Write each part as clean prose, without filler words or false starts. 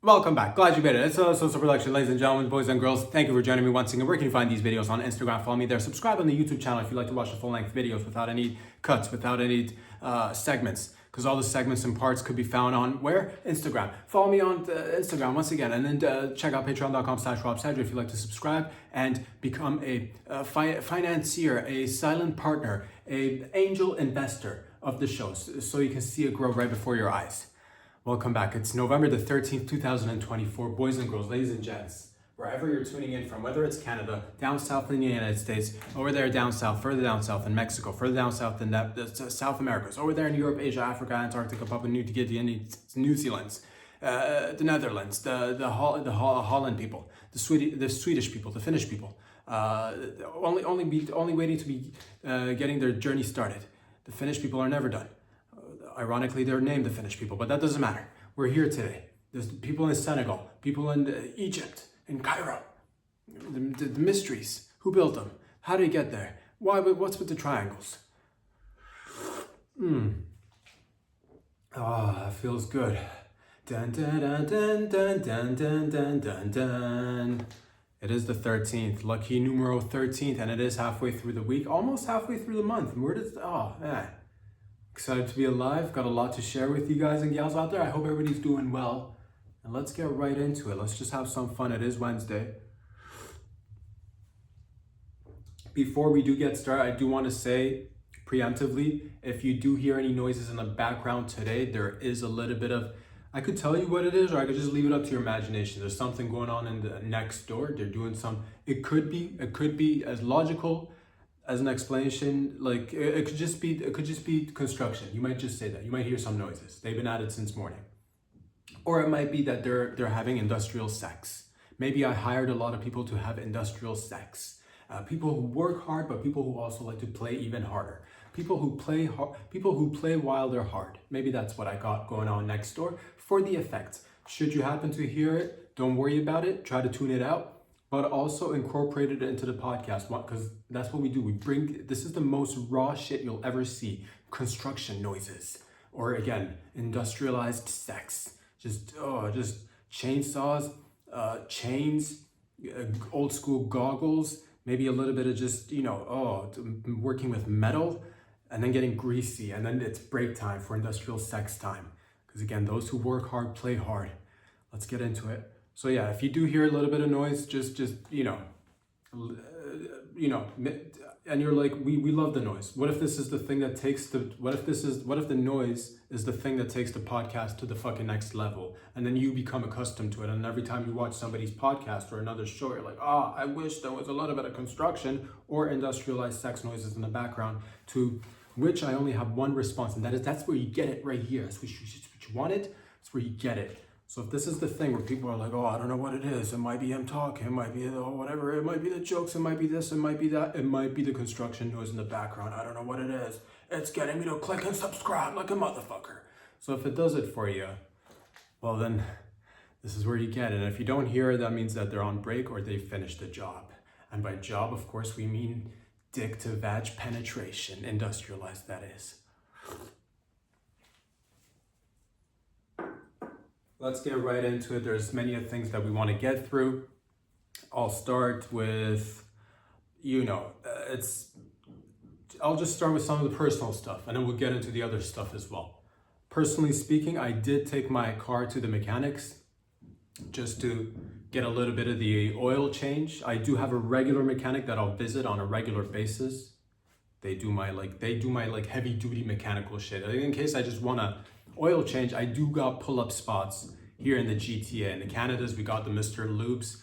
Welcome back. Glad you made it. It's a social production, ladies and gentlemen, boys and girls. Thank you for joining me once again. Where can you find these videos? On Instagram, follow me there. Subscribe on the YouTube channel if you like to watch the full-length videos without any cuts, without any segments. Because all the segments and parts could be found on where? Instagram. Follow me on Instagram once again, and then check out patreon.com/RobSadra if you'd like to subscribe and become a financier, a silent partner, a angel investor of the show, so you can see it grow right before your eyes. Welcome back. It's November the 13th, 2024. Boys and girls, ladies and gents, wherever you're tuning in from, whether it's Canada, down south in the United States, over there down south, further down south in Mexico, further down south in South America, over there in Europe, Asia, Africa, Antarctica, Papua New Guinea, New Zealand, the Netherlands, the Holland people, the Swedish people, the Finnish people, only waiting to be getting their journey started. The Finnish people are never done. Ironically, they're named the Finnish people, but that doesn't matter. We're here today. There's people in Senegal, people in Egypt, in Cairo. The mysteries. Who built them? How did it get there? Why? What's with the triangles? That feels good. Dun dun dun dun dun dun dun dun dun dun. It is the 13th, lucky numero 13th, and it is halfway through the week, almost halfway through the month. Man. Excited to be alive. Got a lot to share with you guys and gals out there. I hope everybody's doing well. And let's get right into it. Let's just have some fun. It is Wednesday. Before we do get started, I do want to say preemptively, if you do hear any noises in the background today, there is a little bit of, I could tell you what it is, or I could just leave it up to your imagination. There's something going on in the next door. They're doing it could be as logical as an explanation, like it could just be construction. You might just say that. You might hear some noises. They've been at it since morning. Or it might be that they're having industrial sex. Maybe I hired a lot of people to have industrial sex. People who work hard, but people who also like to play even harder. People who play while they're hard. Maybe that's what I got going on next door for the effect. Should you happen to hear it, don't worry about it. Try to tune it out. But also incorporate it into the podcast, because that's what we do. This is the most raw shit you'll ever see. Construction noises, or again, industrialized sex. Just chainsaws, chains, old school goggles, maybe a little bit of just, working with metal, and then getting greasy, and then it's break time for industrial sex time. Because again, those who work hard, play hard. Let's get into it. So yeah, if you do hear a little bit of noise, just and you're like, we love the noise. What if this is the thing that takes what if the noise is the thing that takes the podcast to the fucking next level, and then you become accustomed to it, and every time you watch somebody's podcast or another show, you're like, I wish there was a little bit of construction or industrialized sex noises in the background, to which I only have one response, and that's where you get it right here. That's what you wanted. That's where you get it. So if this is the thing where people are like, I don't know what it is. It might be him talking. It might be whatever. It might be the jokes. It might be this. It might be that. It might be the construction noise in the background. I don't know what it is. It's getting me to click and subscribe like a motherfucker. So if it does it for you, well then, this is where you get it. And if you don't hear it, that means that they're on break or they finished the job. And by job, of course, we mean dick to vag penetration. Industrialized, that is. Let's get right into it. There's many things that we want to get through. I'll start with, I'll just start with some of the personal stuff, and then we'll get into the other stuff as well. Personally speaking, I did take my car to the mechanics just to get a little bit of the oil change. I do have a regular mechanic that I'll visit on a regular basis. They do my heavy duty mechanical shit. In case I just want to oil change, I do got pull-up spots here in the GTA. In the Canadas, we got the Mr. Lubes.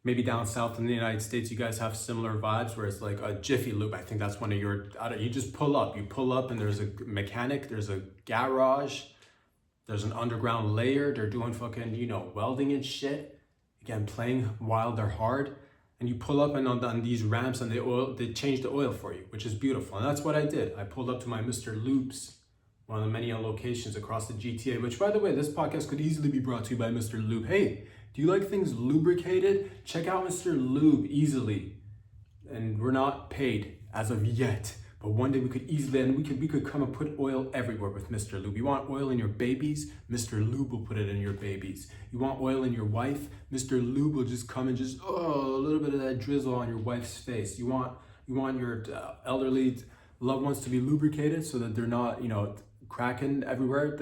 Maybe down south in the United States, you guys have similar vibes where it's like a Jiffy Lube. I think that's one of your, you just pull up. You pull up and there's a mechanic, there's a garage, there's an underground layer. They're doing fucking, welding and shit. Again, playing while they're hard. And you pull up and on these ramps and they change the oil for you, which is beautiful. And that's what I did. I pulled up to my Mr. Lubes, one of the many locations across the GTA, which, by the way, this podcast could easily be brought to you by Mr. Lube. Hey, do you like things lubricated? Check out Mr. Lube easily. And we're not paid as of yet, But one day we could easily, and we could come and put oil everywhere with Mr. Lube. You want oil in your babies? Mr. Lube will put it in your babies. You want oil in your wife? Mr. Lube will just come and just, a little bit of that drizzle on your wife's face. You want your elderly loved ones to be lubricated so that they're not, cracking everywhere.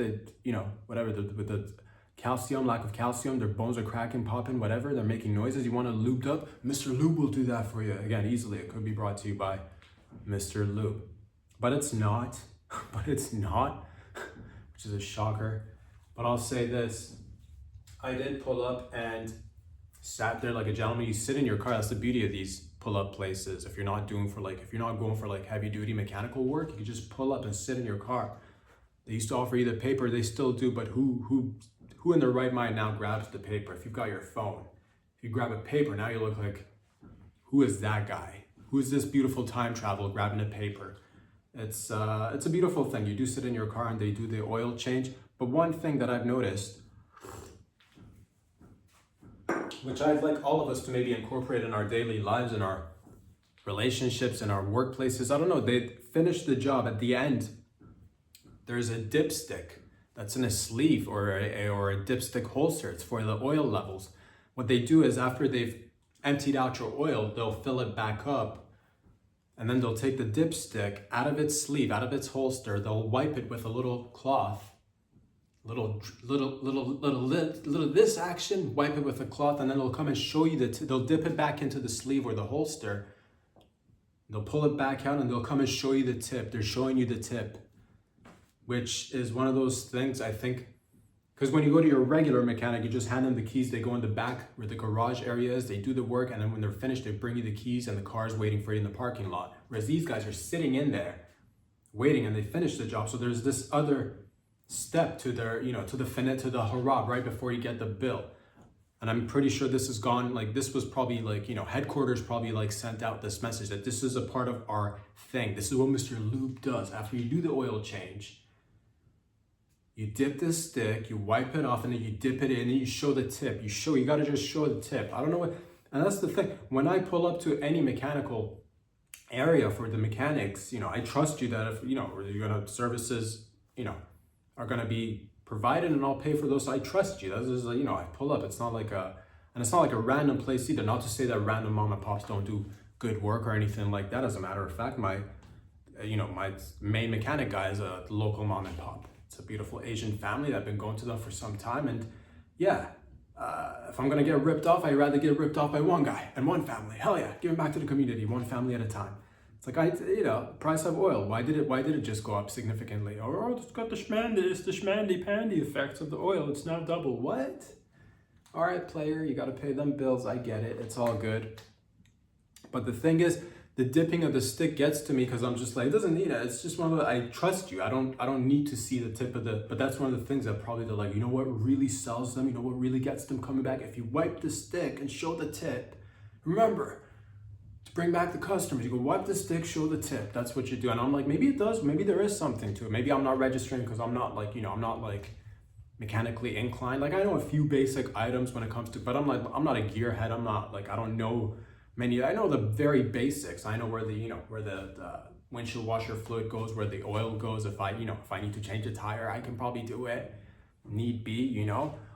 Whatever, with the calcium, lack of calcium, their bones are cracking, popping, whatever. They're making noises. You want it lubed up? Mr. Lube will do that for you. Again, easily. It could be brought to you by Mr. Lube. But it's not, which is a shocker. But I'll say this, I did pull up and sat there like a gentleman. You sit in your car. That's the beauty of these pull-up places. If you're not going for heavy duty mechanical work, you can just pull up and sit in your car. They used to offer you the paper, they still do, but who in their right mind now grabs the paper? If you've got your phone, if you grab a paper, now you look like, who is that guy? Who is this beautiful time travel grabbing a paper? It's a beautiful thing. You do sit in your car and they do the oil change. But one thing that I've noticed, which I'd like all of us to maybe incorporate in our daily lives, in our relationships, in our workplaces, I don't know, they finish the job at the end. There's a dipstick that's in a sleeve or a dipstick holster. It's for the oil levels. What they do is after they've emptied out your oil, they'll fill it back up, and then they'll take the dipstick out of its sleeve, out of its holster. They'll wipe it with a little cloth, little this action, wipe it with a cloth, and then they'll come and show you they'll dip it back into the sleeve or the holster. They'll pull it back out and they'll come and show you the tip. They're showing you the tip, which is one of those things, I think, because when you go to your regular mechanic, you just hand them the keys, they go in the back where the garage area is, they do the work, and then when they're finished, they bring you the keys and the car's waiting for you in the parking lot. Whereas these guys are sitting in there, waiting, and they finish the job. So there's this other step to their, to the harab right before you get the bill. And I'm pretty sure this has gone, this was probably headquarters probably sent out this message that this is a part of our thing. This is what Mr. Lube does. After you do the oil change, you dip this stick, you wipe it off, and then you dip it in, and you show the tip. You gotta just show the tip. I don't know what, and that's the thing. When I pull up to any mechanical area for the mechanics, I trust you that if, you're gonna services, are gonna be provided, and I'll pay for those. So I trust you. That's just, I pull up. It's not like a random place either. Not to say that random mom and pops don't do good work or anything like that. As a matter of fact, my main mechanic guy is a local mom and pop. It's a beautiful Asian family that I've been going to them for some time. And yeah, if I'm gonna get ripped off, I'd rather get ripped off by one guy and one family. Hell yeah, giving back to the community, one family at a time. It's like, price of oil, why did it just go up significantly? Oh, it's got the schmandy pandy effects of the oil. It's now double. What? All right, player, you gotta pay them bills. I get it, it's all good. But the thing is, the dipping of the stick gets to me because I'm just like, it doesn't need it. It's just one of the, I trust you. I don't need to see the tip of but that's one of the things that probably they're like, what really sells them? What really gets them coming back? If you wipe the stick and show the tip, remember, to bring back the customers, you go wipe the stick, show the tip. That's what you do. And I'm like, maybe it does. Maybe there is something to it. Maybe I'm not registering because I'm not I'm not mechanically inclined. I know a few basic items when it comes to, but I'm not a gearhead. I'm not I don't know many. I know the very basics. I know where the windshield washer fluid goes, where the oil goes. If I need to change a tire, I can probably do it. Need be,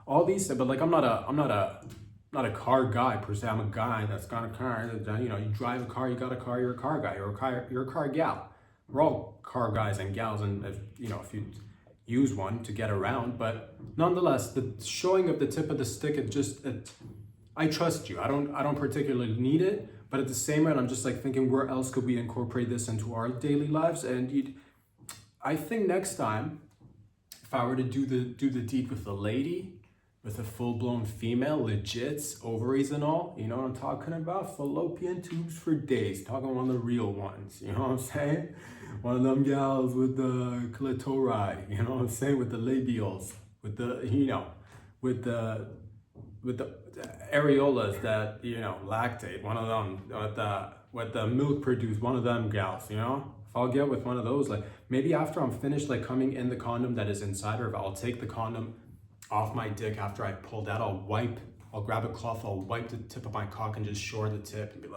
all these. But I'm not a car guy per se. I'm a guy that's got a car. You drive a car, you got a car. You're a car guy. You're a car gal. We're all car guys and gals, and if you use one to get around. But nonetheless, the showing of the tip of the stick, I trust you. I don't particularly need it, but at the same rate, I'm just thinking, where else could we incorporate this into our daily lives? And I think next time, if I were to do the deed with a lady, with a full-blown female, legits, ovaries and all, you know what I'm talking about? Fallopian tubes for days. Talking one of the real ones, you know what I'm saying? One of them gals with the clitori, you know what I'm saying? With the labials, with the, with the areolas that lactate, one of them with the milk produced, one of them gals, if I'll get with one of those, maybe after I'm finished coming in the condom that is inside, or if I'll take the condom off my dick after I pull that, I'll grab a cloth, I'll wipe the tip of my cock and just shore the tip and be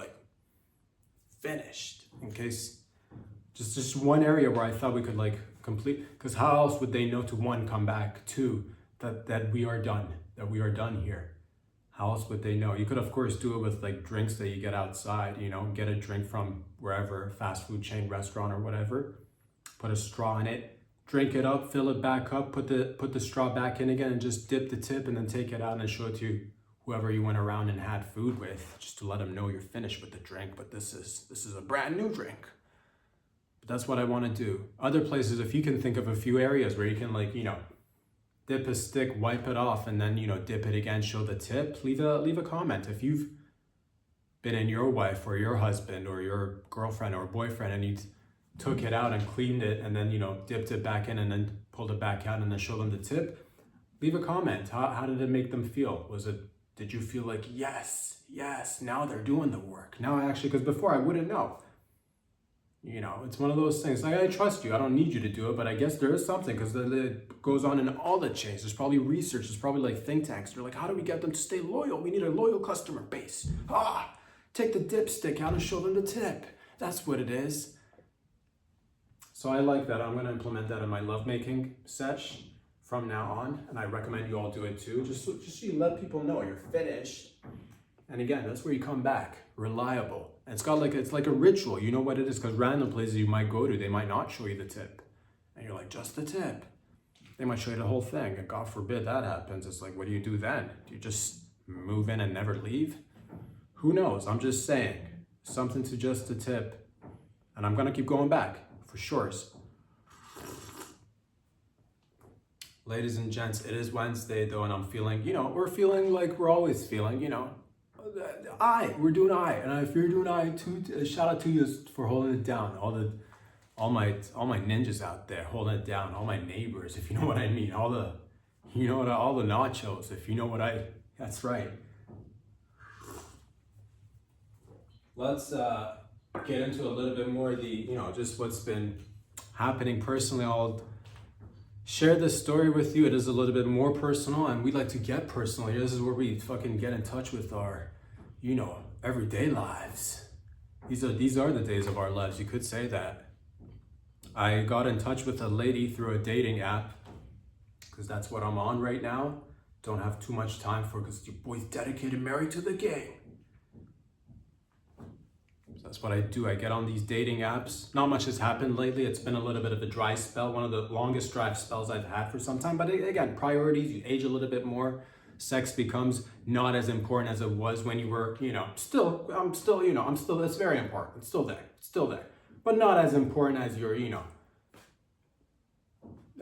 finished, in case Just one area where I thought we could like complete, because how else would they know to one, come back, two, that we are done here. How else would they know? You could of course do it with like drinks that you get outside, you know, get a drink from wherever, fast food chain, restaurant or whatever, put a straw in it, drink it up, fill it back up, put the straw back in again and just dip the tip and then take it out and then show it to whoever you went around and had food with, just to let them know you're finished with the drink, but this is a brand new drink. But that's what I want to do. Other places, if you can think of a few areas where you can like, you know, dip a stick, wipe it off, and then, you know, dip it again, show the tip, leave a comment. If you've been in your wife or your husband or your girlfriend or boyfriend and you took it out and cleaned it and then, you know, dipped it back in and then pulled it back out and then show them the tip, leave a comment. How did it make them feel? Did you feel like, yes, now they're doing the work. Now I actually, because before I wouldn't know. You know, it's one of those things. Like, I trust you. I don't need you to do it, but I guess there is something, because it goes on in all the chains. There's probably research. There's probably like think tanks. They're like, how do we get them to stay loyal? We need a loyal customer base. Take the dipstick out and show them the tip. That's what it is. So I like that. I'm going to implement that in my lovemaking sesh from now on, and I recommend you all do it too. Just so you let people know you're finished. And again, that's where you come back, reliable. And it's like a ritual. You know what it is, because random places you might go to, they might not show you the tip. And you're like, just the tip. They might show you the whole thing. And God forbid that happens. It's like, what do you do then? Do you just move in and never leave? Who knows? I'm just saying, something to just the tip. And I'm gonna keep going back, for sure. Ladies and gents, it is Wednesday though, and I'm feeling, you know, we're feeling like we're always feeling, you know, we're doing and if you're doing too, shout out to you for holding it down. All my ninjas out there holding it down, all my neighbors, if you know what I mean, all the nachos, if you know what that's right. Let's get into a little bit more of the, you know, just what's been happening personally. I'll share this story with you. It is a little bit more personal, and we like to get personal here. This is where we fucking get in touch with our, you know, everyday lives. These are the days of our lives. You could say that. I got in touch with a lady through a dating app, because that's what I'm on right now. Don't have too much time for, because your boy's dedicated, married to the game. So that's what I do. I get on these dating apps. Not much has happened lately. It's been a little bit of a dry spell, one of the longest dry spells I've had for some time. But again, priorities, you age a little bit more. Sex becomes not as important as it was when you were, you know, it's very important. It's still there. But not as important as you're, you know,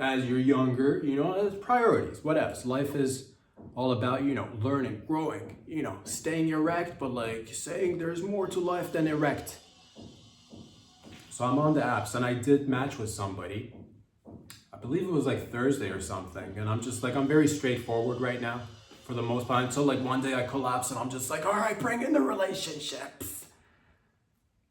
as you're younger, you know, as priorities, what else? Life is all about, you know, learning, growing, you know, staying erect, but like saying there's more to life than erect. So I'm on the apps and I did match with somebody. I believe it was like Thursday or something. And I'm just like, I'm very straightforward right now for the most part, until like one day I collapse and I'm just like, all right, bring in the relationships.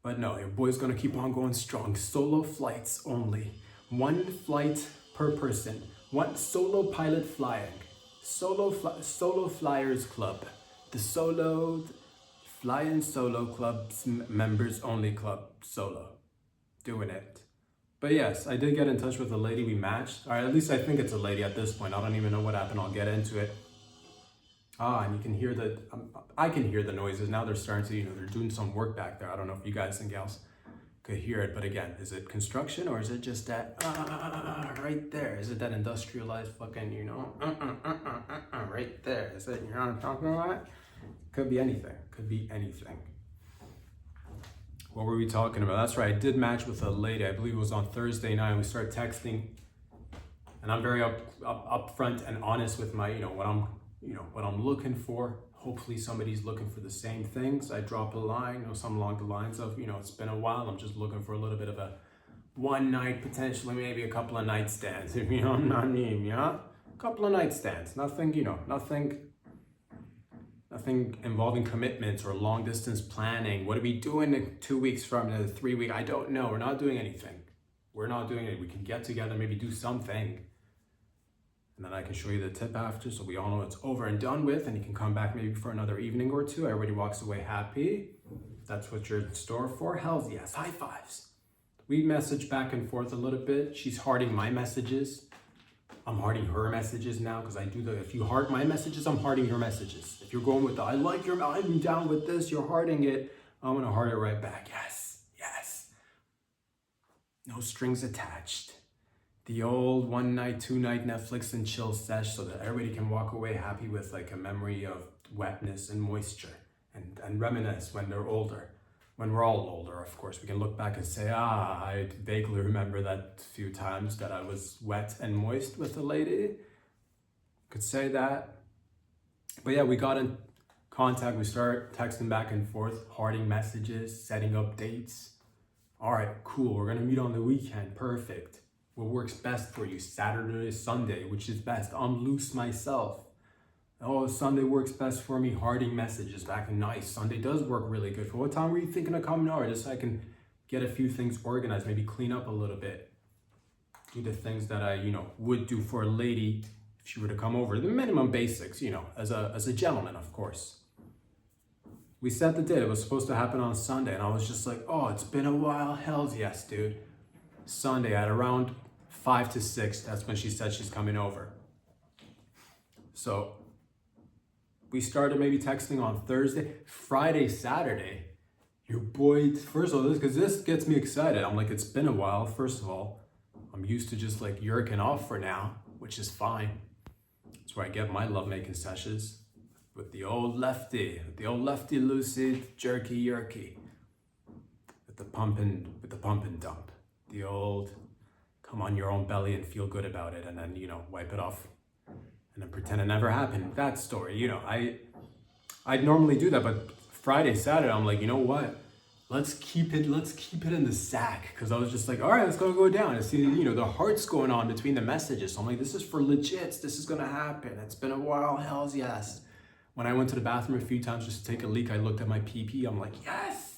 But no, your boy's gonna keep on going strong. Solo flights only. One flight per person. One solo pilot flying. Solo Flyers Club. The Flying Solo Club's members only club. Solo. Doing it. But yes, I did get in touch with a lady. We matched. Or at least I think it's a lady at this point. I don't even know what happened. I'll get into it. And you can hear I can hear the noises. Now they're starting to, you know, they're doing some work back there. I don't know if you guys and gals could hear it, but again, is it construction or is it just that right there? Is it that industrialized fucking, you know, right there? Is it, you know what I'm talking about? Could be anything. What were we talking about? That's right, I did match with a lady. I believe it was on Thursday night. We started texting, and I'm very upfront and honest with my, what I'm looking for. Hopefully somebody's looking for the same things. I drop a line, something along the lines of, it's been a while. I'm just looking for a little bit of a one night, potentially maybe a couple of nightstands. If you know what I mean, yeah? A couple of nightstands. Nothing involving commitments or long distance planning. What are we doing in 2 weeks from the 3 week? I don't know. We're not doing anything. We're not doing it. We can get together, maybe do something. And then I can show you the tip after, so we all know it's over and done with, and you can come back maybe for another evening or two. Everybody walks away happy. That's what you're in store for. Hells yes, high fives. we message back and forth a little bit. She's hearting my messages. I'm hearting her messages now because I do if you heart my messages, I'm hearting your messages. If you're going with I like your, I'm down with this, you're hearting it, I'm gonna heart it right back. Yes, yes. No strings attached. The old 1 night, 2 night Netflix and chill sesh so that everybody can walk away happy with like a memory of wetness and moisture and reminisce when they're older. When we're all older, of course, we can look back and say, I vaguely remember that few times that I was wet and moist with a lady. Could say that. But yeah, we got in contact. We started texting back and forth, hearting messages, setting up dates. All right, cool. We're going to meet on the weekend. Perfect. What works best for you? Saturday, Sunday, which is best? I'm loose myself. Oh, Sunday works best for me. Hearting messages back and nice. Sunday does work really good. For what time were you thinking of coming over? Just so I can get a few things organized, maybe clean up a little bit. Do the things that I, would do for a lady if she were to come over. The minimum basics, as a gentleman, of course. We set the date. It was supposed to happen on Sunday, and I was just like, oh, it's been a while. Hells yes, dude. Sunday at around 5 to 6, that's when she said she's coming over. So we started maybe texting on Thursday, Friday, Saturday. Your boy, first of all, because this gets me excited. I'm like, it's been a while. First of all, I'm used to just like yerking off for now, which is fine. That's where I get my lovemaking sessions with the old lefty lucid jerky yerky, with the pump and dump, the old come on your own belly and feel good about it, and then wipe it off. And then pretend it never happened. That story, I'd normally do that, but Friday, Saturday, I'm like, you know what? Let's keep it in the sack. Cause I was just like, all right, let's go down. I see, the heart's going on between the messages. So I'm like, this is for legit. This is gonna happen. It's been a while. Hells yes. When I went to the bathroom a few times just to take a leak, I looked at my pee. I'm like, yes.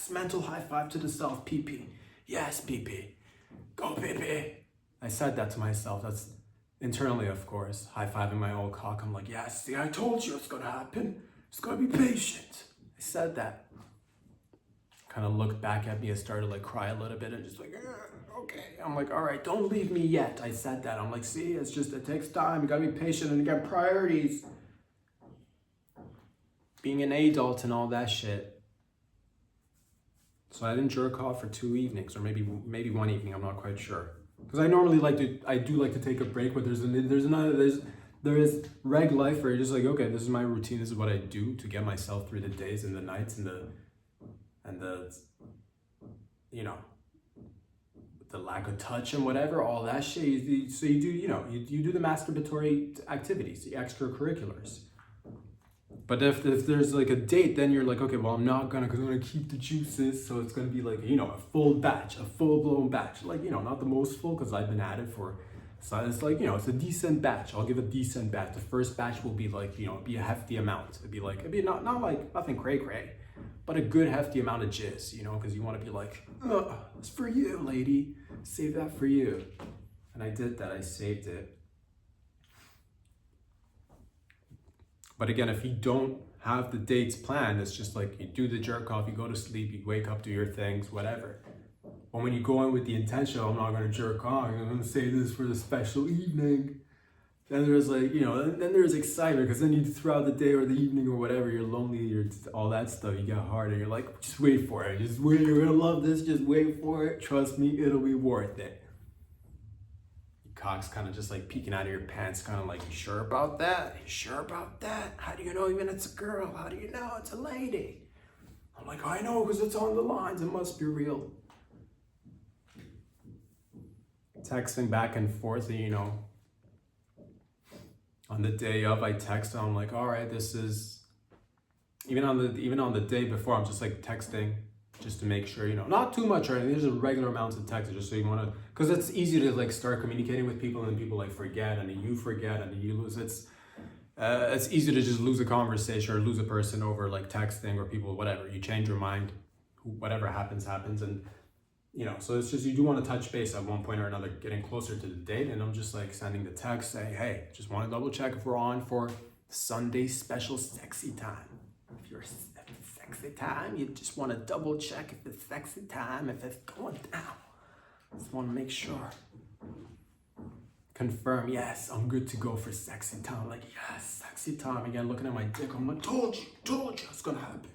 Mental high five to the self, pee. Yes, pee. Go pee. I said that to myself. That's internally, of course, high-fiving my old cock. I'm like, yes, see, I told you it's gonna happen. Just gotta be patient. I said that. Kind of looked back at me and started like cry a little bit and just like, okay. I'm like, all right, don't leave me yet. I said that. I'm like, see, it takes time. You gotta be patient and again, priorities. Being an adult and all that shit. So I didn't jerk off for 2 evenings or maybe 1 evening. I'm not quite sure. Because I normally I do like to take a break, but there is reg life where you're just like, okay, this is my routine, this is what I do to get myself through the days and the nights and the the lack of touch and whatever, all that shit. So you do, you do the masturbatory activities, the extracurriculars. But if there's like a date, then you're like, okay, well, I'm not gonna, because I'm gonna keep the juices. So it's gonna be like, a full blown batch. Like, not the most full because I've been at it for, so it's like, it's a decent batch. I'll give a decent batch. The first batch will be like, be a hefty amount. It'd be not like nothing cray, but a good hefty amount of jizz, because you want to be like, oh, it's for you, lady. Save that for you. And I did that. I saved it. But again, if you don't have the dates planned, it's just like you do the jerk off, you go to sleep, you wake up, do your things, whatever. But when you go in with the intention, I'm not going to jerk off, I'm going to say this for the special evening. Then there's like, then there's excitement because then you throughout the day or the evening or whatever, you're lonely, you're all that stuff, you get hard and you're like, just wait for it. Just wait, you're going to love this, just wait for it. Trust me, it'll be worth it. Cock's kind of just like peeking out of your pants, kind of like, you sure about that? You sure about that? How do you know even it's a girl? How do you know it's a lady? I'm like, I know because it's on the lines. It must be real. Texting back and forth, and, on the day of, I text her. I'm like, all right, this is even on the day before. I'm just like texting. Just to make sure, not too much or anything. There's a regular amount of text just so you want to, because it's easy to like start communicating with people and then people like forget and then you forget and then you lose. It's easy to just lose a conversation or lose a person over like texting or people, whatever. You change your mind, whatever happens. And, so it's just, you do want to touch base at one point or another, getting closer to the date. And I'm just like sending the text saying, hey, just want to double check if we're on for Sunday special sexy time. If you're sexy. sexy time. You just want to double check if it's sexy time, if it's going down. Just want to make sure. Confirm, yes, I'm good to go for sexy time. Like, yes, sexy time. Again, looking at my dick, I'm like, told you, it's gonna happen.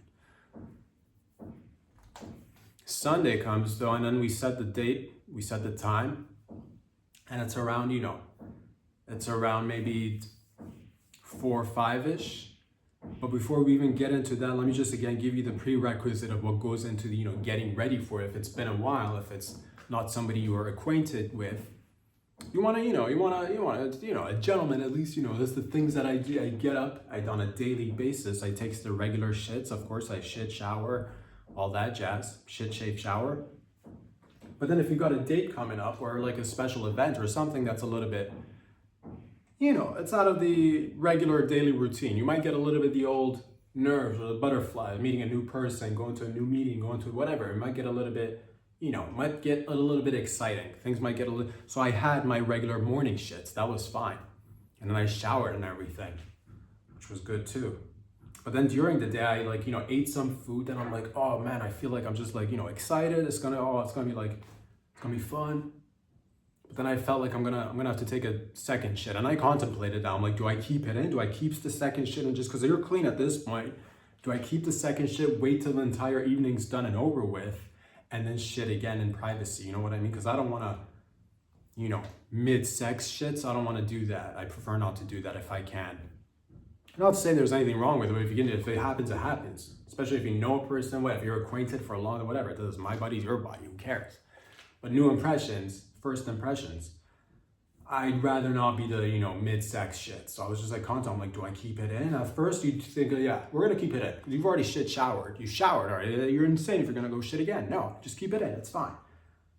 Sunday comes though, and then we set the date, we set the time, and it's around, it's around maybe 4 or 5-ish. But before we even get into that, let me just again give you the prerequisite of what goes into the, getting ready for it. If it's been a while, if it's not somebody you are acquainted with, you want to, a gentleman at least, that's the things that I do. I get up, on a daily basis, I take the regular shits. Of course, I shit, shower, all that jazz, shit, shave, shower. But then if you got a date coming up or like a special event or something that's a little bit, it's out of the regular daily routine. You might get a little bit the old nerves or the butterflies, meeting a new person, going to a new meeting, going to whatever. It might get a little bit, might get a little bit exciting. Things might get a little, so I had my regular morning shits. That was fine. And then I showered and everything, which was good too. But then during the day, I ate some food that I'm like, oh man, I feel like I'm just like, excited. It's gonna be fun. But then I felt like I'm gonna have to take a second shit. And I contemplated that. I'm like, do I keep it in? Do I keep the second shit in just because you're clean at this point? Do I keep the second shit, wait till the entire evening's done and over with, and then shit again in privacy? You know what I mean? Because I don't wanna, mid-sex shits, I don't wanna do that. I prefer not to do that if I can. Not to say there's anything wrong with it, but if it happens, it happens. Especially if you know a person, if you're acquainted for a long, whatever, it does. My body's your body, who cares? But new impressions, first impressions, I'd rather not be the, mid-sex shit. So I was just like, I'm like, do I keep it in? At first you'd think, yeah, we're gonna keep it in. Because you've already showered. You showered already. You're insane if you're gonna go shit again. No, just keep it in, it's fine.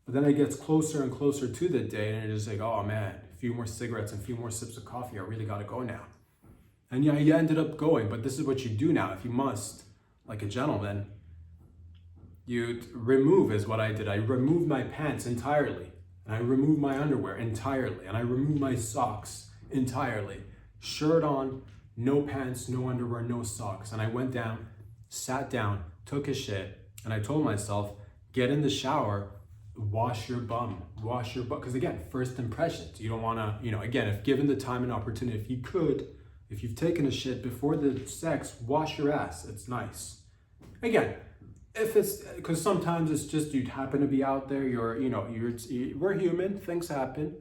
But then it gets closer and closer to the day and you're just like, oh man, a few more cigarettes and a few more sips of coffee, I really gotta go now. And yeah, you ended up going, but this is what you do now. If you must, like a gentleman, you remove is what I did. I removed my pants entirely, and I removed my underwear entirely, and I removed my socks entirely. Shirt on, no pants, no underwear, no socks. And I went down, sat down, took a shit, and I told myself, get in the shower, wash your bum, because again, first impressions. You don't wanna, again, if given the time and opportunity, if you could, if you've taken a shit before the sex, wash your ass. It's nice. Again, if it's, because sometimes it's just you happen to be out there, we're human, things happen.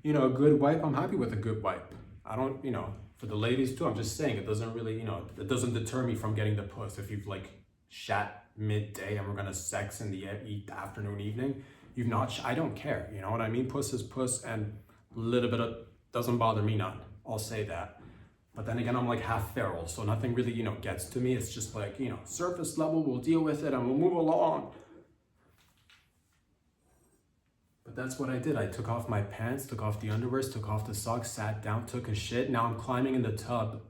A good wipe, I'm happy with a good wipe. I don't, for the ladies too, I'm just saying it doesn't really, it doesn't deter me from getting the puss. If you've shat midday and we're gonna sex in the afternoon, evening, you've not, I don't care. You know what I mean? Puss is puss, and a little bit of, doesn't bother me none. I'll say that. But then again, I'm half feral, so nothing really, gets to me. It's just surface level, we'll deal with it and we'll move along. But that's what I did. I took off my pants, took off the underwears, took off the socks, sat down, took a shit. Now I'm climbing in the tub.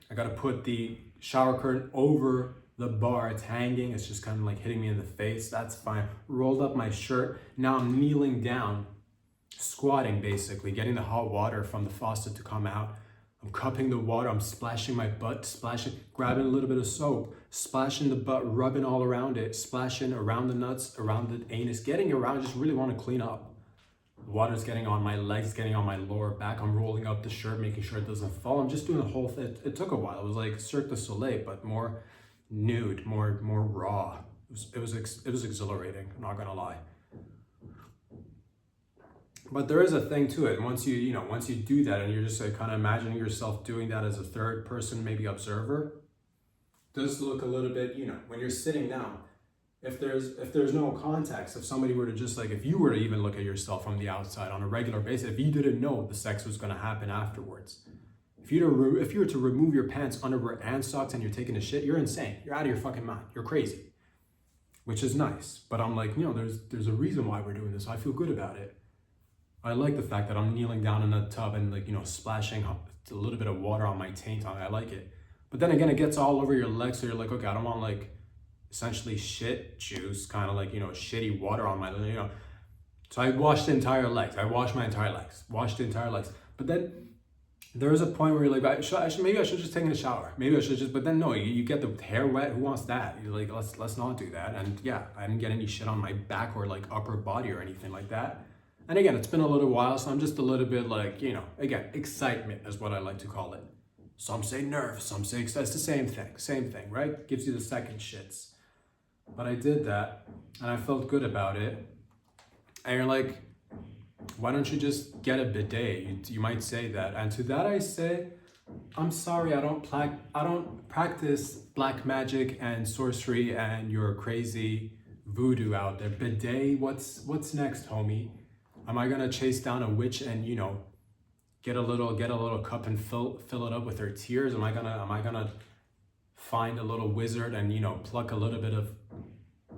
I gotta put the shower curtain over the bar. It's hanging. It's just kind of hitting me in the face. That's fine. Rolled up my shirt. Now I'm kneeling down, squatting basically, getting the hot water from the faucet to come out. I'm cupping the water, I'm splashing my butt, grabbing a little bit of soap, splashing the butt, rubbing all around it, splashing around the nuts, around the anus, getting around, just really want to clean up. The water's getting on my legs, getting on my lower back. I'm rolling up the shirt, making sure it doesn't fall. I'm just doing the whole thing. It took a while. It was like Cirque du Soleil, but more nude, more raw. It was exhilarating, I'm not gonna lie. But there is a thing to it. Once you do that and you're just kind of imagining yourself doing that as a third person, maybe observer, it does look a little bit, when you're sitting down, if there's no context, if somebody were to just if you were to even look at yourself from the outside on a regular basis, if you didn't know the sex was going to happen afterwards, if you were to remove your pants, underwear, and socks and you're taking a shit, you're insane. You're out of your fucking mind. You're crazy, which is nice. But I'm there's a reason why we're doing this. I feel good about it. I like the fact that I'm kneeling down in a tub and splashing a little bit of water on my taint. I like it. But then again, it gets all over your legs. So you're okay, I don't want essentially shit juice, kind of shitty water on my, So I washed the entire legs. I washed my entire legs, washed the entire legs. But then there was a point where you're like, maybe I should just take a shower. Maybe I should just, but then no, you get the hair wet. Who wants that? You're like, let's not do that. And yeah, I didn't get any shit on my back or like upper body or anything like that. And again, it's been a little while, so I'm just a little bit like, again, excitement is what I like to call it. Some say nerves, some say that's the same thing, right? Gives you the second shits. But I did that and I felt good about it. And you're like, why don't you just get a bidet? You might say that. And to that I say, I'm sorry, I don't practice black magic and sorcery and your crazy voodoo out there. Bidet, what's next, homie? Am I gonna chase down a witch and get a little cup and fill it up with her tears? Am I gonna find a little wizard and pluck a little bit of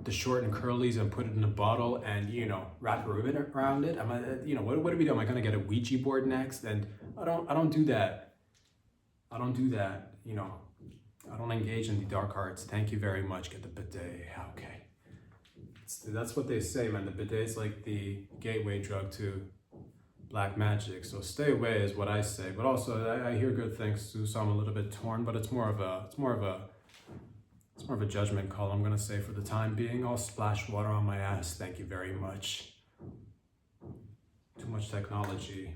the short and curlies and put it in a bottle and wrap a ribbon around it? What do we do? Am I gonna get a Ouija board next? And I don't do that. I don't engage in the dark arts. Thank you very much. Get the bidet. Okay. That's what they say, man. The bidet is like the gateway drug to black magic. So stay away is what I say. But also I hear good things too, so I'm a little bit torn, but it's more of a judgment call, I'm gonna say, for the time being. I'll splash water on my ass. Thank you very much. Too much technology,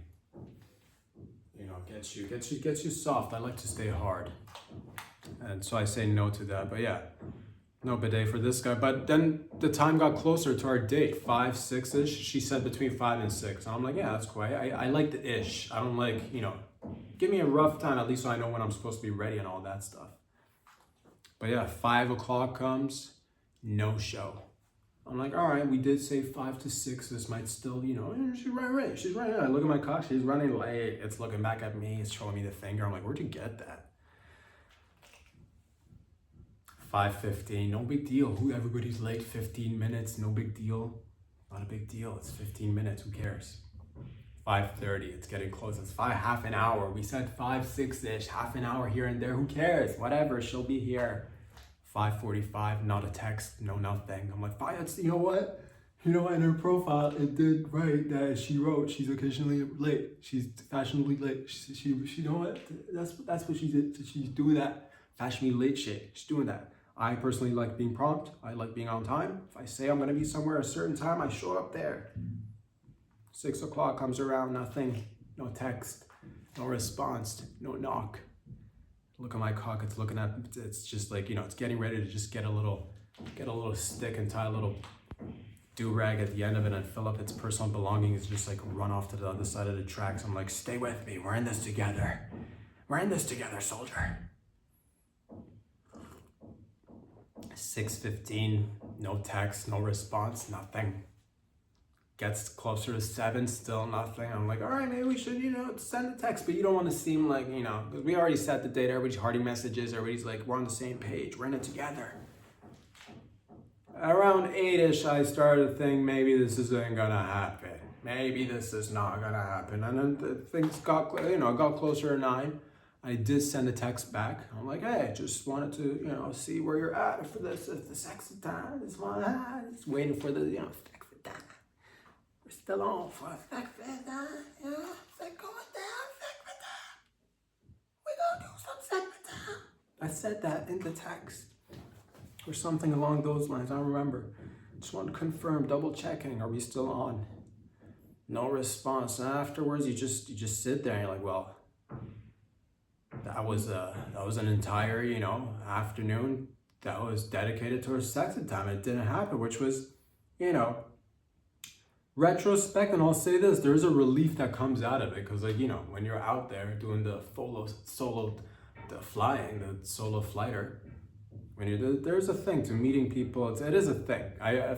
gets you soft. I like to stay hard. And so I say no to that. But yeah, no bidet for this guy. But then the time got closer to our date, 5, 6-ish. She said between 5 and 6. And I'm like, yeah, that's cool. I like the ish. I don't like, give me a rough time, at least so I know when I'm supposed to be ready and all that stuff. But yeah, 5 o'clock comes, no show. I'm like, all right, we did say 5 to 6. This might still, she's running. She's running. I look at my clock, she's running late. It's looking back at me. It's showing me the finger. I'm like, where'd you get that? 5:15, no big deal. Everybody's late 15 minutes, no big deal. Not a big deal. It's 15 minutes. Who cares? 5:30, it's getting close. It's half an hour. We said 5, 6-ish, half an hour here and there. Who cares? Whatever, she'll be here. 5:45, not a text, no nothing. I'm like, you know what? In her profile, it did write that she wrote she's occasionally late. She's fashionably late. She you know what? That's what she did. She's doing that fashionably late shit. She's doing that. I personally like being prompt. I like being on time. If I say I'm gonna be somewhere at a certain time, I show up there. 6 o'clock comes around, nothing, no text, no response, no knock. Look at my cock, it's just like, it's getting ready to just get a little stick and tie a little do-rag at the end of it and fill up its personal belongings, just like run off to the other side of the tracks. I'm like, stay with me, we're in this together. We're in this together, soldier. 6:15, no text, no response, nothing. Gets closer to 7, still nothing. I'm like, all right, maybe we should, send a text, but you don't want to seem like, because we already set the date, everybody's hearting messages, everybody's like, we're on the same page, we're in it together. Around 8-ish, I started to think, maybe this isn't gonna happen. Maybe this is not gonna happen. And then things got closer to 9. I did send a text back. I'm like, hey, just wanted to, see where you're at for this, if the sexy time is just waiting for the, sexy time. We're still on for a sexy time, We're gonna do some sexy time. I said that in the text. Or something along those lines, I don't remember. Just want to confirm, double checking, are we still on? No response. And afterwards, you just sit there and you're like, well, that was an entire, afternoon that was dedicated towards sex and time. It didn't happen, which was, retrospect. And I'll say this, there's a relief that comes out of it. Because, when you're out there doing the solo flighter, when there's a thing to meeting people. It is a thing. I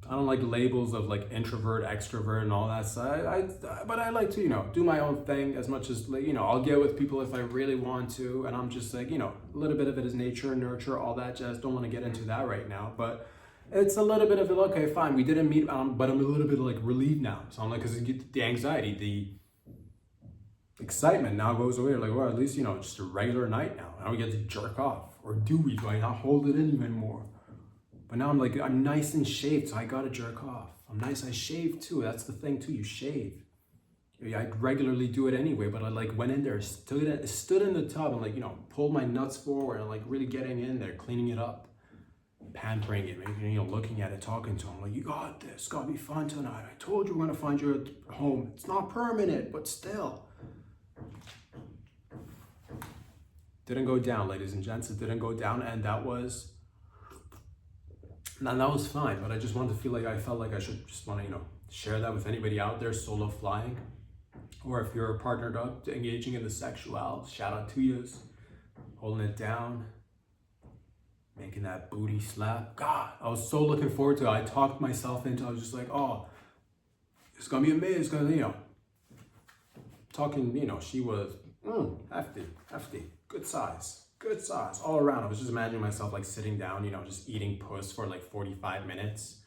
don't like labels of like introvert, extrovert, and all that side. But I like to, do my own thing as much as, I'll get with people if I really want to. And I'm just like, a little bit of it is nature, nurture, all that jazz. Don't want to get into that right now. But it's a little bit of it, okay, fine, we didn't meet, but I'm a little bit like relieved now. So I'm like, because the anxiety, the excitement now goes away. Like, well, at least, just a regular night now. Now we get to jerk off. Or do we? Do I not hold it in even more? But now I'm nice and shaved, so I gotta jerk off. I'm nice, I shave too. That's the thing too, you shave. I regularly do it anyway, but I like went in there, stood in the tub and like, you know, pulled my nuts forward and like really getting in there, cleaning it up, pampering it, maybe, you know, looking at it, talking to him like, you got this, it's gonna be fun tonight. I told you we're gonna find you a home. It's not permanent, but still. Didn't go down, ladies and gents, it didn't go down, and that was fine, but I just wanted to feel like I felt like I should just want to, you know, share that with anybody out there solo flying, or if you're partnered up to engaging in the sexual, shout out to you, holding it down, making that booty slap. God, I was so looking forward to it. I talked myself into, I was just like, oh, it's gonna be amazing, it's gonna, you know, talking, you know, she was hefty, good size all around. I was just imagining myself like sitting down, you know, just eating puss for like 45 minutes,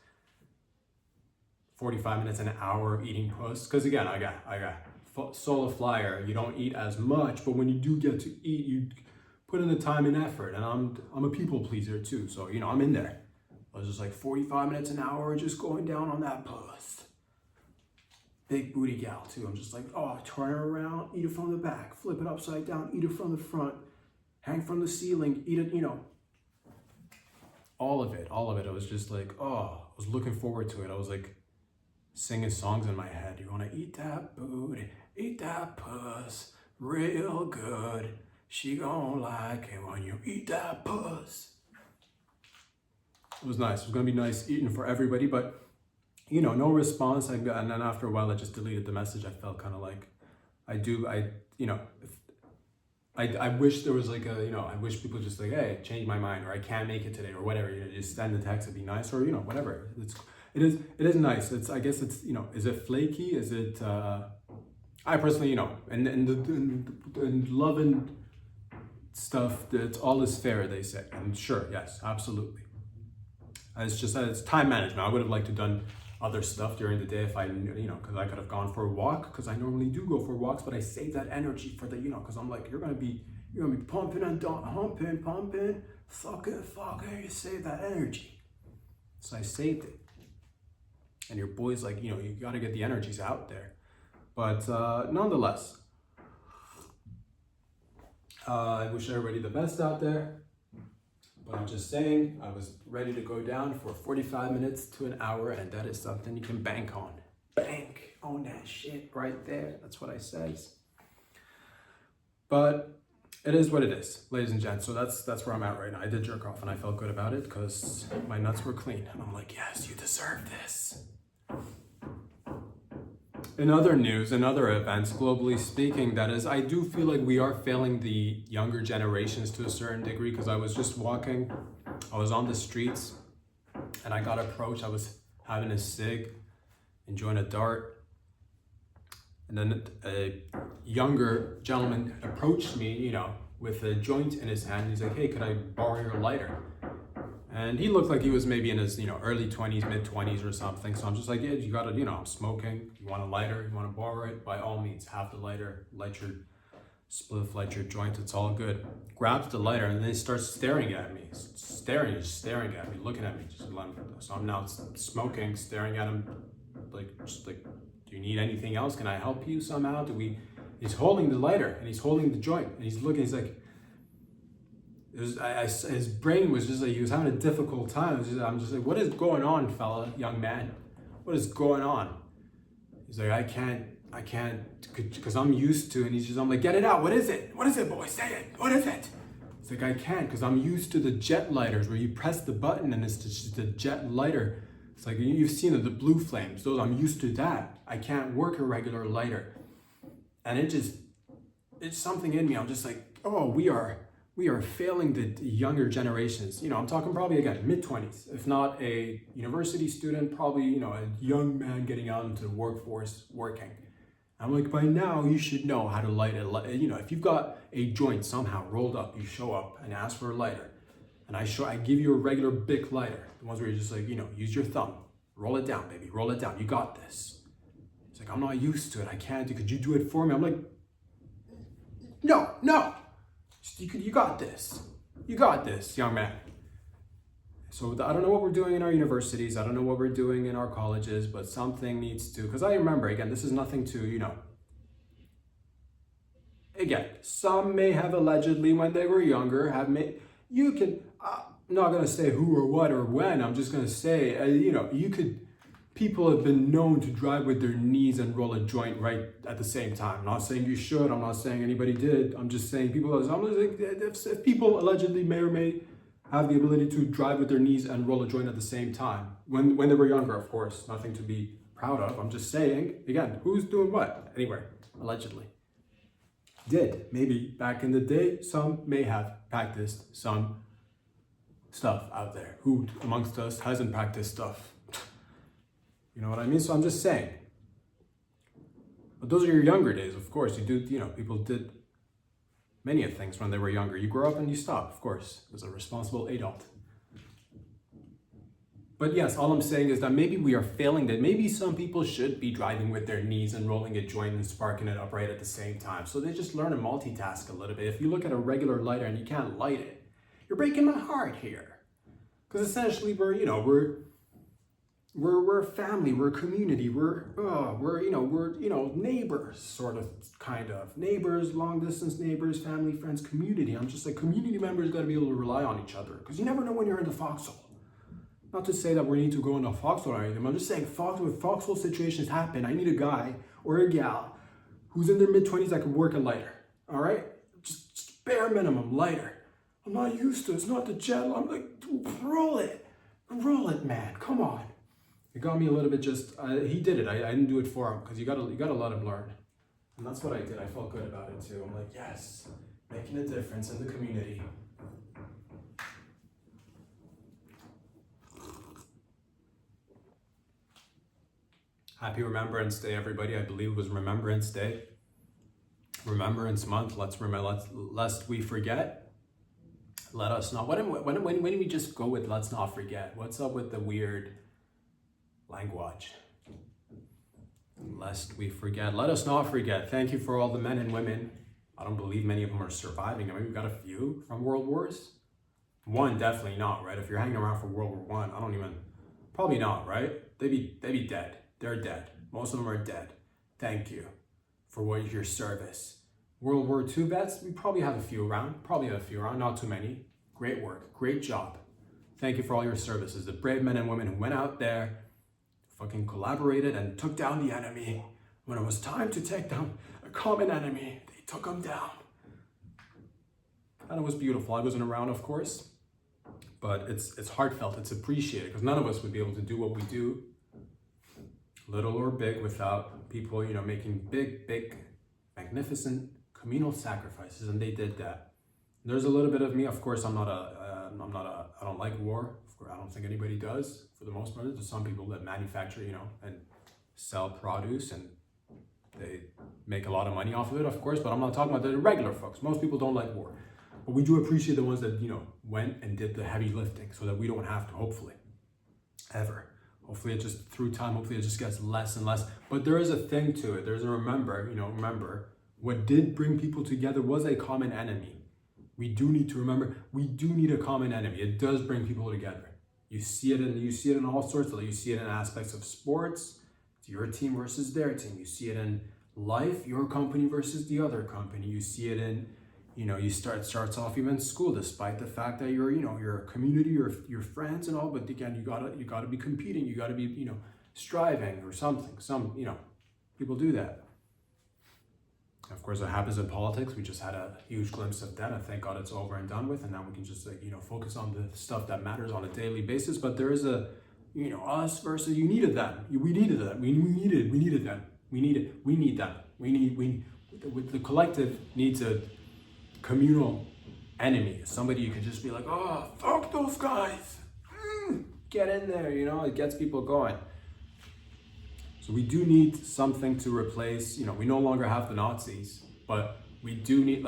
an hour of eating puss. Because again, I got solo flyer, you don't eat as much, but when you do get to eat, you put in the time and effort, and I'm a people pleaser too, so you know, I'm in there. I was just like 45 minutes, an hour, just going down on that puss. Big booty gal too. I'm just like, oh, turn her around, eat it from the back, flip it upside down, eat it from the front, hang from the ceiling, eat it, you know. All of it. I was just like, oh, I was looking forward to it. I was like singing songs in my head. You wanna eat that booty, eat that puss, real good. She gon' like it when you eat that puss. It was nice. It was gonna be nice eating for everybody, but you know, no response. And then after a while, I just deleted the message. I felt kind of like, I wish there was like a, you know, I wish people just like, hey, change my mind, or I can't make it today, or whatever. You know, just send the text, it'd be nice, or you know, whatever. It is nice. I guess it's, you know, is it flaky? Is it? I personally, you know, and love and stuff, that all is fair, they say. And sure, yes, absolutely. It's just that it's time management. I would have liked to done other stuff during the day if I, you know, because I could have gone for a walk, because I normally do go for walks, but I save that energy for the, you know, because I'm like, you're gonna be pumping and pumping, fucking, you save that energy. So I saved it. And your boy's like, you know, you gotta get the energies out there. But nonetheless, I wish everybody the best out there. But I'm just saying, I was ready to go down for 45 minutes to an hour, and that is something you can bank on. Bank on that shit right there. That's what I says. But it is what it is, ladies and gents. So that's where I'm at right now. I did jerk off, and I felt good about it because my nuts were clean. And I'm like, yes, you deserve this. In other news, in other events, globally speaking, that is, I do feel like we are failing the younger generations to a certain degree, because I was just walking, I was on the streets, and I got approached. I was having a cig, enjoying a dart, and then a younger gentleman approached me, you know, with a joint in his hand. He's like, hey, could I borrow your lighter? And he looked like he was maybe in his, you know, early 20s, mid 20s or something. So I'm just like, yeah, you gotta, you know, I'm smoking. You want a lighter? You want to borrow it? By all means, have the lighter, light your spliff, light your joint. It's all good. Grabs the lighter and then he starts staring at me, staring at me, looking at me. So I'm now smoking, staring at him, just like, do you need anything else? Can I help you somehow? He's holding the lighter and he's holding the joint and he's looking. He's like. His brain was just like, he was having a difficult time. I'm just like, what is going on, fella, young man? What is going on? He's like, I can't, because I'm used to, and I'm like, get it out. What is it? What is it, boy? Say it. What is it? It's like, I can't, because I'm used to the jet lighters where you press the button and it's just a jet lighter. It's like, you've seen the blue flames. Those, I'm used to that. I can't work a regular lighter. And it's something in me. I'm just like, oh, we are failing the younger generations. You know, I'm talking probably, again, mid-20s, if not a university student, probably, you know, a young man getting out into the workforce working. I'm like, by now you should know how to light a, you know, if you've got a joint somehow rolled up, you show up and ask for a lighter. And I give you a regular Bic lighter, the ones where you're just like, you know, use your thumb, roll it down, baby, roll it down. You got this. It's like, I'm not used to it. I can't do, could you do it for me? I'm like, no. You got this. You got this, young man. So I don't know what we're doing in our universities. I don't know what we're doing in our colleges, but something needs to, because I remember, again, this is nothing to, again, some may have allegedly when they were younger have made, you can, I'm not going to say who or what or when, I'm just going to say, people have been known to drive with their knees and roll a joint right at the same time. I'm not saying you should, I'm not saying anybody did, I'm just saying if people allegedly may or may have the ability to drive with their knees and roll a joint at the same time, when they were younger, of course, nothing to be proud of, I'm just saying, again, who's doing what? Anyway, allegedly. Did, maybe back in the day, some may have practiced some stuff out there. Who amongst us hasn't practiced stuff? You know what I mean? So I'm just saying. But those are your younger days, of course. People did many of things when they were younger. You grow up and you stop, of course, as a responsible adult. But yes, all I'm saying is that maybe we are failing, that maybe some people should be driving with their knees and rolling a joint and sparking it up right at the same time. So they just learn to multitask a little bit. If you look at a regular lighter and you can't light it, you're breaking my heart here. Because essentially we're family, we're community, we're neighbors, sort of, kind of. Neighbors, long distance neighbors, family, friends, community. I'm just like, community members got to be able to rely on each other, because you never know when you're in the foxhole. Not to say that we need to go in the foxhole or anything, I'm just saying when foxhole situations happen, I need a guy or a gal who's in their mid-20s that can work a lighter, all right? Just bare minimum, lighter. I'm not used to it, it's not the jet, I'm like, roll it, man, come on. It got me a little bit he did it. I didn't do it for him, because you gotta let him learn. And that's what I did. I felt good about it too. I'm like, yes, making a difference in the community. Happy Remembrance Day, everybody. I believe it was Remembrance Day. Remembrance Month. Lest we forget. Let us not. When we just go with let's not forget? What's up with the weird language? Lest we forget. Let us not forget. Thank you for all the men and women. I don't believe many of them are surviving. I mean, we've got a few from World Wars. One, definitely not, right? If you're hanging around for World War One, probably not, right? They'd be dead. They're dead. Most of them are dead. Thank you for your service. World War II vets, we probably have a few around. Not too many. Great work. Great job. Thank you for all your services. The brave men and women who went out there, fucking collaborated and took down the enemy. When it was time to take down a common enemy, they took them down. And it was beautiful. I wasn't around, of course, but it's heartfelt. It's appreciated, because none of us would be able to do what we do, little or big, without people, making big, magnificent communal sacrifices, and they did that. There's a little bit of me, of course. I don't like war. Of course, I don't think anybody does. For the most part, there's some people that manufacture, and sell produce, and they make a lot of money off of it, of course. But I'm not talking about the regular folks. Most people don't like war, but we do appreciate the ones that went and did the heavy lifting, so that we don't have to. Hopefully, ever. Hopefully, it just through time. Hopefully, it just gets less and less. But there is a thing to it. There's a remember. What did bring people together was a common enemy. We do need to remember, we do need a common enemy. It does bring people together. You see it in all sorts of, you see it in aspects of sports. It's your team versus their team. You see it in life, your company versus the other company. You see it in, it starts off even in school, despite the fact that you're a community, your friends and all, but again, you gotta be competing, you gotta be, striving or something. People do that. Of course, it happens in politics. We just had a huge glimpse of that, and thank God it's over and done with. And now we can just focus on the stuff that matters on a daily basis. But there is us versus you needed that. We needed that. We needed that. We need that. The collective needs a communal enemy. Somebody you could just be like, oh, fuck those guys. Get in there. It gets people going. So we do need something to replace, we no longer have the Nazis, but we do need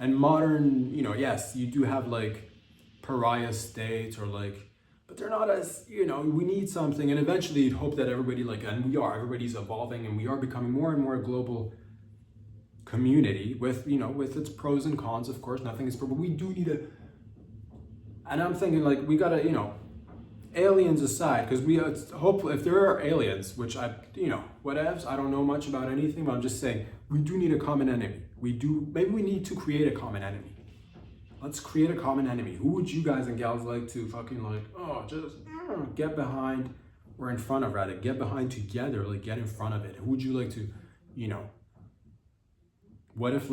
and modern, yes, you do have pariah states but they're not as, we need something. And eventually you'd hope that everybody everybody's evolving, and we are becoming more and more a global community with its pros and cons, of course, nothing is perfect. We do need and I'm thinking we gotta, aliens aside, because we hope if there are aliens, which whatevs, I don't know much about anything, but I'm just saying we do need a common enemy. Maybe we need to create a common enemy. Let's create a common enemy. Who would you guys and gals like to fucking get behind or in front of, rather, get behind together, like get in front of it? Who would you like to, what if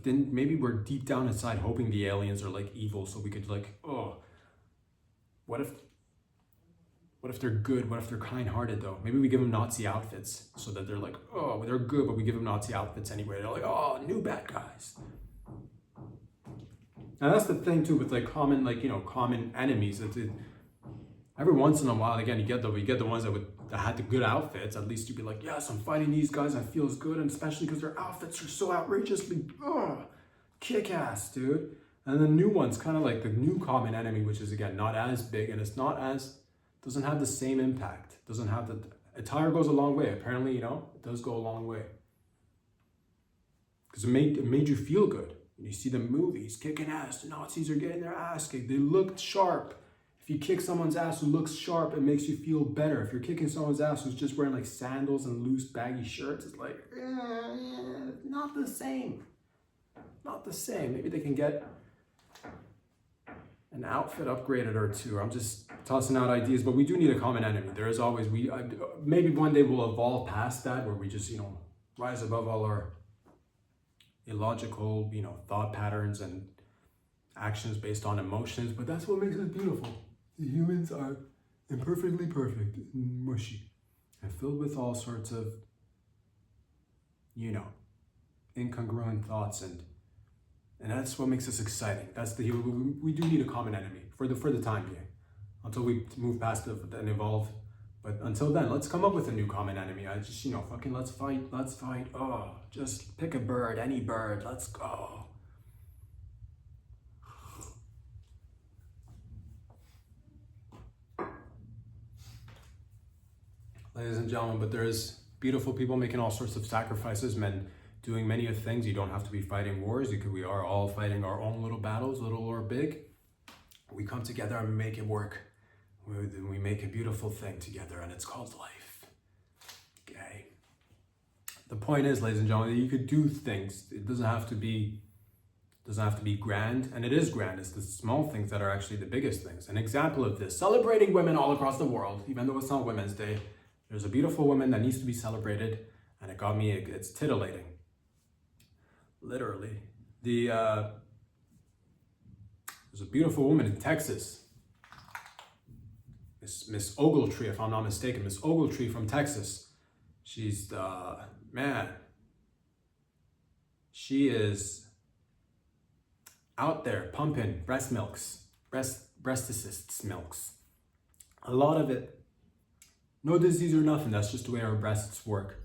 then maybe we're deep down inside hoping the aliens are like evil so we could what if they're good? What if they're kind-hearted though? Maybe we give them Nazi outfits so that they're like, oh, they're good, but we give them Nazi outfits anyway. They're like, oh, new bad guys. And that's the thing too with like common enemies. Every once in a while, again, you get the ones that had the good outfits. At least you'd be like, yes, I'm fighting these guys. I feels good, and especially because their outfits are so outrageously kick-ass, dude. And the new one's kind of like the new common enemy, which is again not as big, and doesn't have the same impact. Doesn't have the attire goes a long way. Apparently, it does go a long way because it made you feel good. You see the movies kicking ass. The Nazis are getting their ass kicked. They looked sharp. If you kick someone's ass who looks sharp, it makes you feel better. If you're kicking someone's ass who's just wearing like sandals and loose baggy shirts, it's like, not the same. Not the same. Maybe they can get an outfit upgraded or two. I'm just tossing out ideas, but we do need a common enemy. There is always, maybe one day we'll evolve past that where we just, rise above all our illogical, thought patterns and actions based on emotions, but that's what makes us beautiful. The humans are imperfectly perfect and mushy and filled with all sorts of, incongruent thoughts, and that's what makes us exciting. We do need a common enemy for the time being, until we move past it and evolve. But until then, let's come up with a new common enemy. I just, fucking let's fight. Oh, just pick a bird, any bird. Let's go. Ladies and gentlemen, but there's beautiful people making all sorts of sacrifices, men doing many of things. You don't have to be fighting wars. We are all fighting our own little battles, little or big. We come together and make it work. We make a beautiful thing together, and it's called life. Okay. The point is, ladies and gentlemen, you could do things. It doesn't have to be grand, and it is grand. It's the small things that are actually the biggest things. An example of this: celebrating women all across the world, even though it's not Women's Day. There's a beautiful woman that needs to be celebrated, and it's titillating. Literally. There's a beautiful woman in Texas. Miss Ogletree, if I'm not mistaken. Miss Ogletree from Texas. She's she is out there pumping breast milks, breast assist milks. A lot of it, no disease or nothing. That's just the way our breasts work.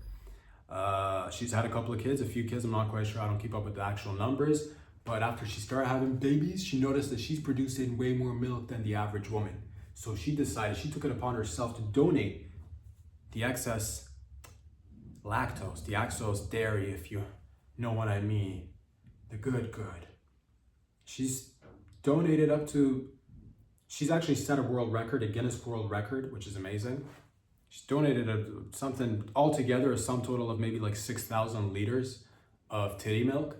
She's had a few kids. I'm not quite sure. I don't keep up with the actual numbers. But after she started having babies, she noticed that she's producing way more milk than the average woman. So she took it upon herself to donate the excess lactose, the excess dairy, if you know what I mean. The good. She's donated she's actually set a world record, a Guinness World Record, which is amazing. She's donated something altogether, a sum total of maybe like 6,000 liters of titty milk.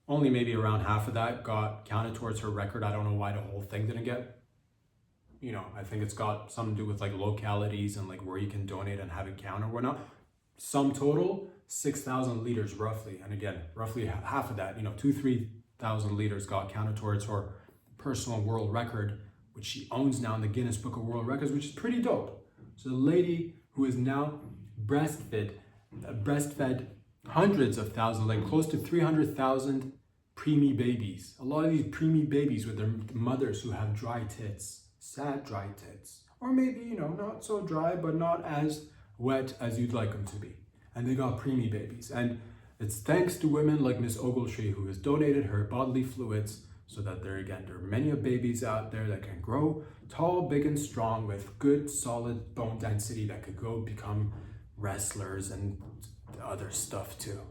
Only maybe around half of that got counted towards her record. I don't know why the whole thing didn't get. I think it's got something to do with like localities and like where you can donate and have it count or whatnot. Sum total, 6,000 liters roughly. And again, roughly half of that, 3,000 liters got counted towards her personal world record, which she owns now in the Guinness Book of World Records, which is pretty dope. So the lady who is now breastfed hundreds of thousands, like close to 300,000 preemie babies. A lot of these preemie babies with their mothers who have dry tits, sad dry tits, or maybe, not so dry, but not as wet as you'd like them to be. And they got preemie babies. And it's thanks to women like Miss Ogletree, who has donated her bodily fluids so that there are many babies out there that can grow tall, big, and strong with good, solid bone density that could go become wrestlers and other stuff too.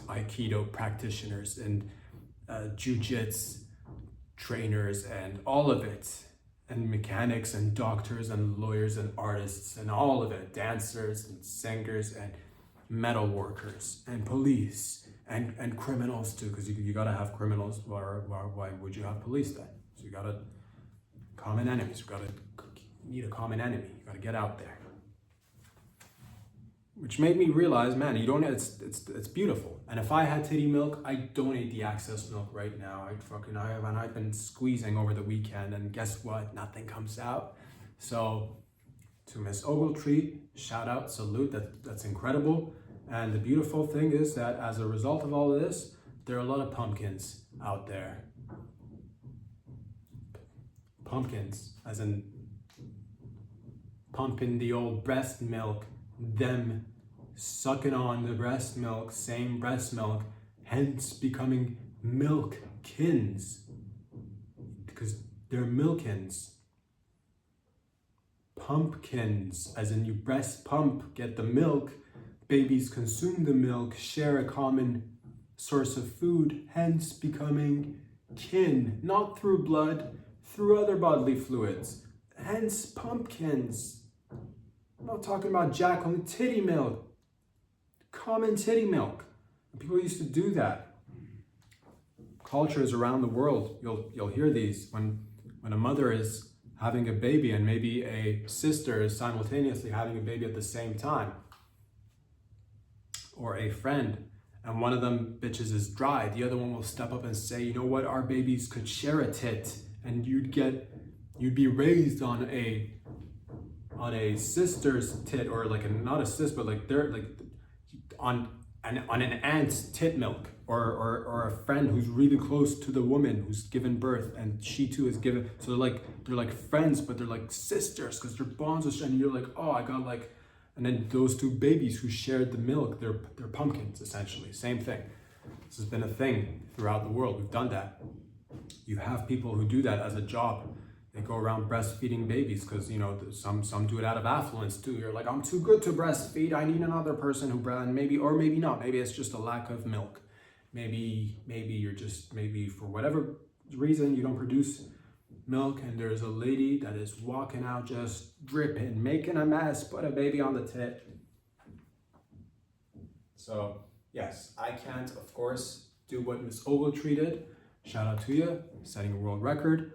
Aikido practitioners and jiu-jitsu trainers and all of it. and mechanics and doctors and lawyers and artists and all of it, dancers and singers and metal workers and police and criminals too, because you gotta have criminals. Why would you have police then? So you gotta common enemies. You need a common enemy. You gotta get out there. Which made me realize, man, you don't. It's beautiful. And if I had titty milk, I'd donate the excess milk right now. I've been squeezing over the weekend, and guess what? Nothing comes out. So to Miss Ogletree, shout out, salute. That's incredible. And the beautiful thing is that as a result of all of this, there are a lot of pumpkins out there. Pumpkins, as in pumping the old breast milk, them sucking on the breast milk, same breast milk, hence becoming milkins, because they're milkins. Pumpkins, as in you breast pump, get the milk, babies consume the milk, share a common source of food, hence becoming kin, not through blood, through other bodily fluids, hence pumpkins. I'm not talking about Jacqueline titty milk, common titty milk. People used to do that. Cultures around the world, you'll hear these when a mother is having a baby and maybe a sister is simultaneously having a baby at the same time, or a friend, and one of them bitches is dry, the other one will step up and say, you know what, our babies could share a tit, and you'd be raised on a sister's tit, or like not a sis, but like they're like on an aunt's tit milk, or a friend who's really close to the woman who's given birth, and she too is given. So they're like friends, but they're like sisters because they're bonds with. And you're like, oh, I got like, and then those two babies who shared the milk, they're pumpkins essentially. Same thing. This has been a thing throughout the world. We've done that. You have people who do that as a job. They go around breastfeeding babies because, you know, some do it out of affluence too. You're like, I'm too good to breastfeed. I need another person who maybe, or maybe not. Maybe it's just a lack of milk. Maybe you're just, maybe for whatever reason you don't produce milk, and there's a lady that is walking out just dripping, making a mess, put a baby on the tit. So yes, I can't, of course, do what Miss Ogletree did. Shout out to you, setting a world record.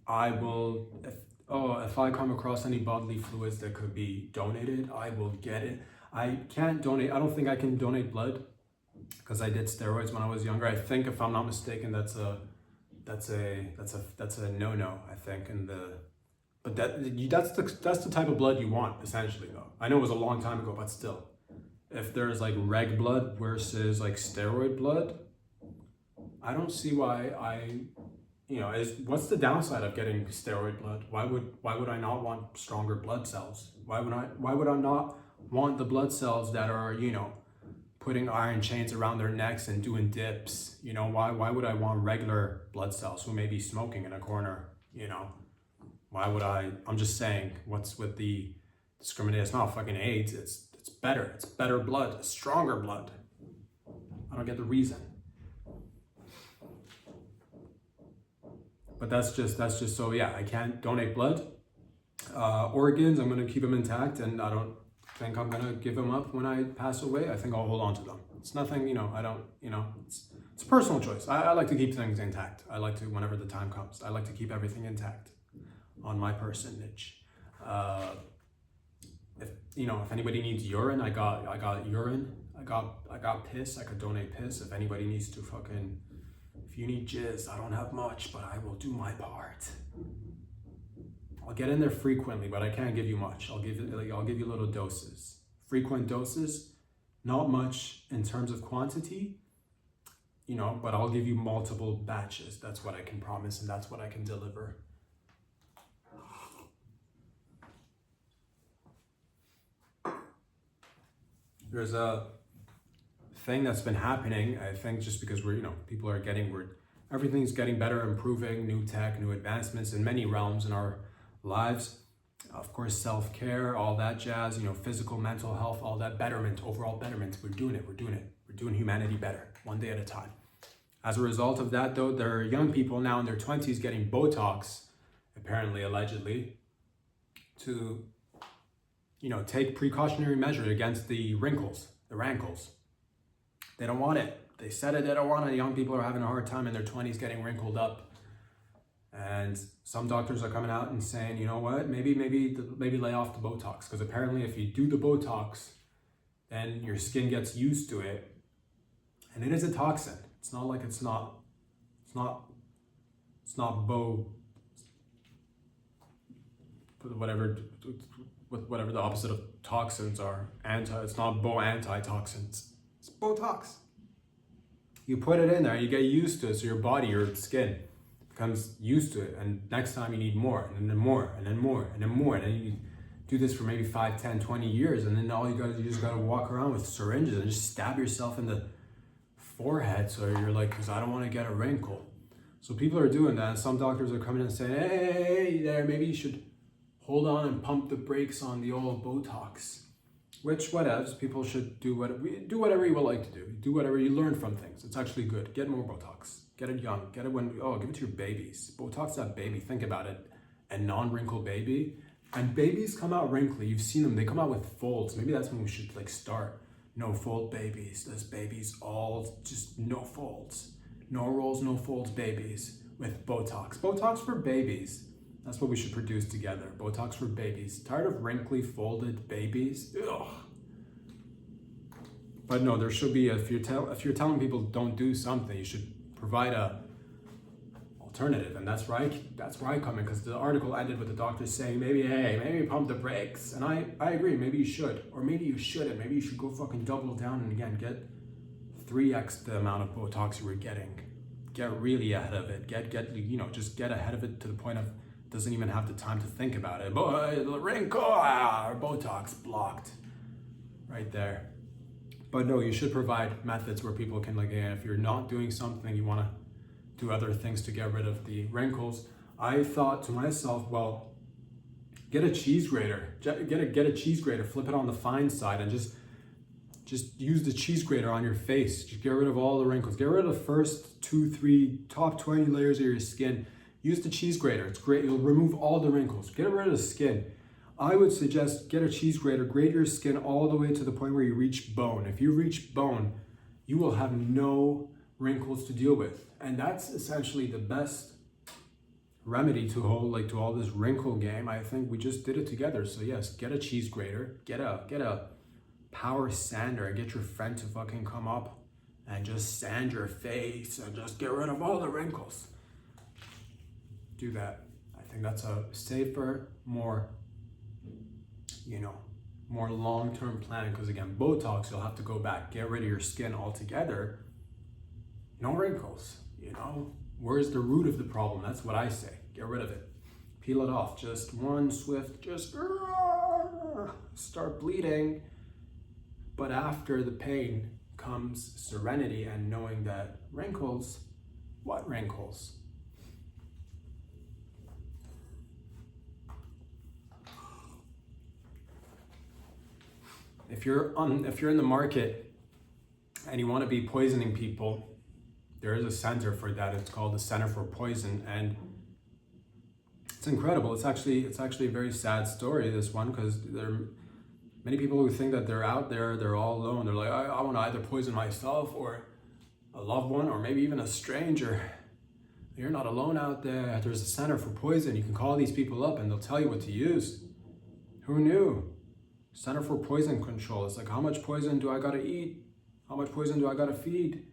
I will, if I come across any bodily fluids that could be donated, I will get it. I can't donate, I don't think I can donate blood because I did steroids when I was younger. I think, if I'm not mistaken, that's a no-no, I think. But that's the type of blood you want, essentially, though. I know it was a long time ago, but still. If there's like reg blood versus like steroid blood, I don't see why what's the downside of getting steroid blood? Why would I not want stronger blood cells? Why would I not want the blood cells that are, you know, putting iron chains around their necks and doing dips? You know, why would I want regular blood cells who may be smoking in a corner? You know, why would I? I'm just saying, what's with the discrimination? It's not fucking AIDS. It's better. It's better blood, it's stronger blood. I don't get the reason. But that's just so, yeah, I can't donate blood. Organs, I'm going to keep them intact, and I don't think I'm going to give them up when I pass away. I think I'll hold on to them. It's nothing, it's a personal choice. I like to keep things intact. I like to, whenever the time comes, I like to keep everything intact on my personage. If anybody needs urine, I got urine. I got piss. I could donate piss. If anybody needs to fucking, if you need jizz, I don't have much, but I will do my part. I'll get in there frequently, but I can't give you much. I'll give you little doses. Frequent doses, not much in terms of quantity, but I'll give you multiple batches. That's what I can promise, and that's what I can deliver. There's a thing that's been happening, I think, just because everything's getting better, improving, new tech, new advancements in many realms in our lives. Of course, self-care, all that jazz, physical, mental health, all that betterment, overall betterment. We're doing it. We're doing humanity better, one day at a time. As a result of that, though, there are young people now in their 20s getting Botox apparently, allegedly, to, take precautionary measures against the wrinkles, the rankles. They don't want it. They said it, they don't want it. Young people are having a hard time in their 20s getting wrinkled up. And some doctors are coming out and saying, you know what, maybe lay off the Botox. Because apparently if you do the Botox, then your skin gets used to it. And it is a toxin. It's not like it's not whatever the opposite of toxins are. It's not antitoxins. It's Botox. You put it in there, you get used to it, so your body, your skin becomes used to it, and next time you need more, and then more, and then more, and then more, and then you do this for maybe 5, 10, 20 years, and then you just gotta walk around with syringes and just stab yourself in the forehead, so you're like, because I don't want to get a wrinkle. So people are doing that, and some doctors are coming in and saying, hey there, maybe you should hold on and pump the brakes on the old Botox. Which, whatever, people should do whatever you would like to do. Do whatever you learn from things. It's actually good. Get more Botox. Get it young. Get it give it to your babies. Botox that baby. Think about it. A non-wrinkle baby. And babies come out wrinkly. You've seen them. They come out with folds. Maybe that's when we should start. No fold babies. Those babies all just no folds. No rolls, no folds babies with Botox. Botox for babies. That's what we should produce together. Botox for babies. Tired of wrinkly, folded babies? Ugh. But no, there should be, if you're telling people don't do something, you should provide a alternative. And that's where I come in, because the article ended with the doctor saying, maybe pump the brakes. And I agree, maybe you should. Or maybe you shouldn't. Maybe you should go fucking double down and again, get 3x the amount of Botox you were getting. Get really ahead of it. Just get ahead of it to the point of doesn't even have the time to think about it. The wrinkle, Botox blocked right there. But no, you should provide methods where people can, if you're not doing something, you want to do other things to get rid of the wrinkles. I thought to myself, well, get a cheese grater. Get a cheese grater, flip it on the fine side, and just use the cheese grater on your face. Just get rid of all the wrinkles. Get rid of the first 2, 3, top 20 layers of your skin. Use the cheese grater. It's great. You'll remove all the wrinkles. Get rid of the skin. I would suggest get a cheese grater, grate your skin all the way to the point where you reach bone. If you reach bone, you will have no wrinkles to deal with. And that's essentially the best remedy to all this wrinkle game. I think we just did it together. So yes, get a cheese grater, get a power sander, and get your friend to fucking come up and just sand your face and just get rid of all the wrinkles. Do that. I think that's a safer, more long-term plan, because again, Botox, you'll have to go back, get rid of your skin altogether. No wrinkles, Where's the root of the problem? That's what I say. Get rid of it. Peel it off. Just one swift, start bleeding. But after the pain comes serenity and knowing that wrinkles, what wrinkles? If you're in the market and you want to be poisoning people, there is a center for that. It's called the Center for Poison, and it's incredible. It's actually a very sad story, this one, because there are many people who think that they're out there, they're all alone. They're like, I want to either poison myself or a loved one or maybe even a stranger. You're not alone out there. There's a Center for Poison. You can call these people up and they'll tell you what to use. Who knew? Center for Poison Control. It's like, how much poison do I gotta eat? How much poison do I gotta feed?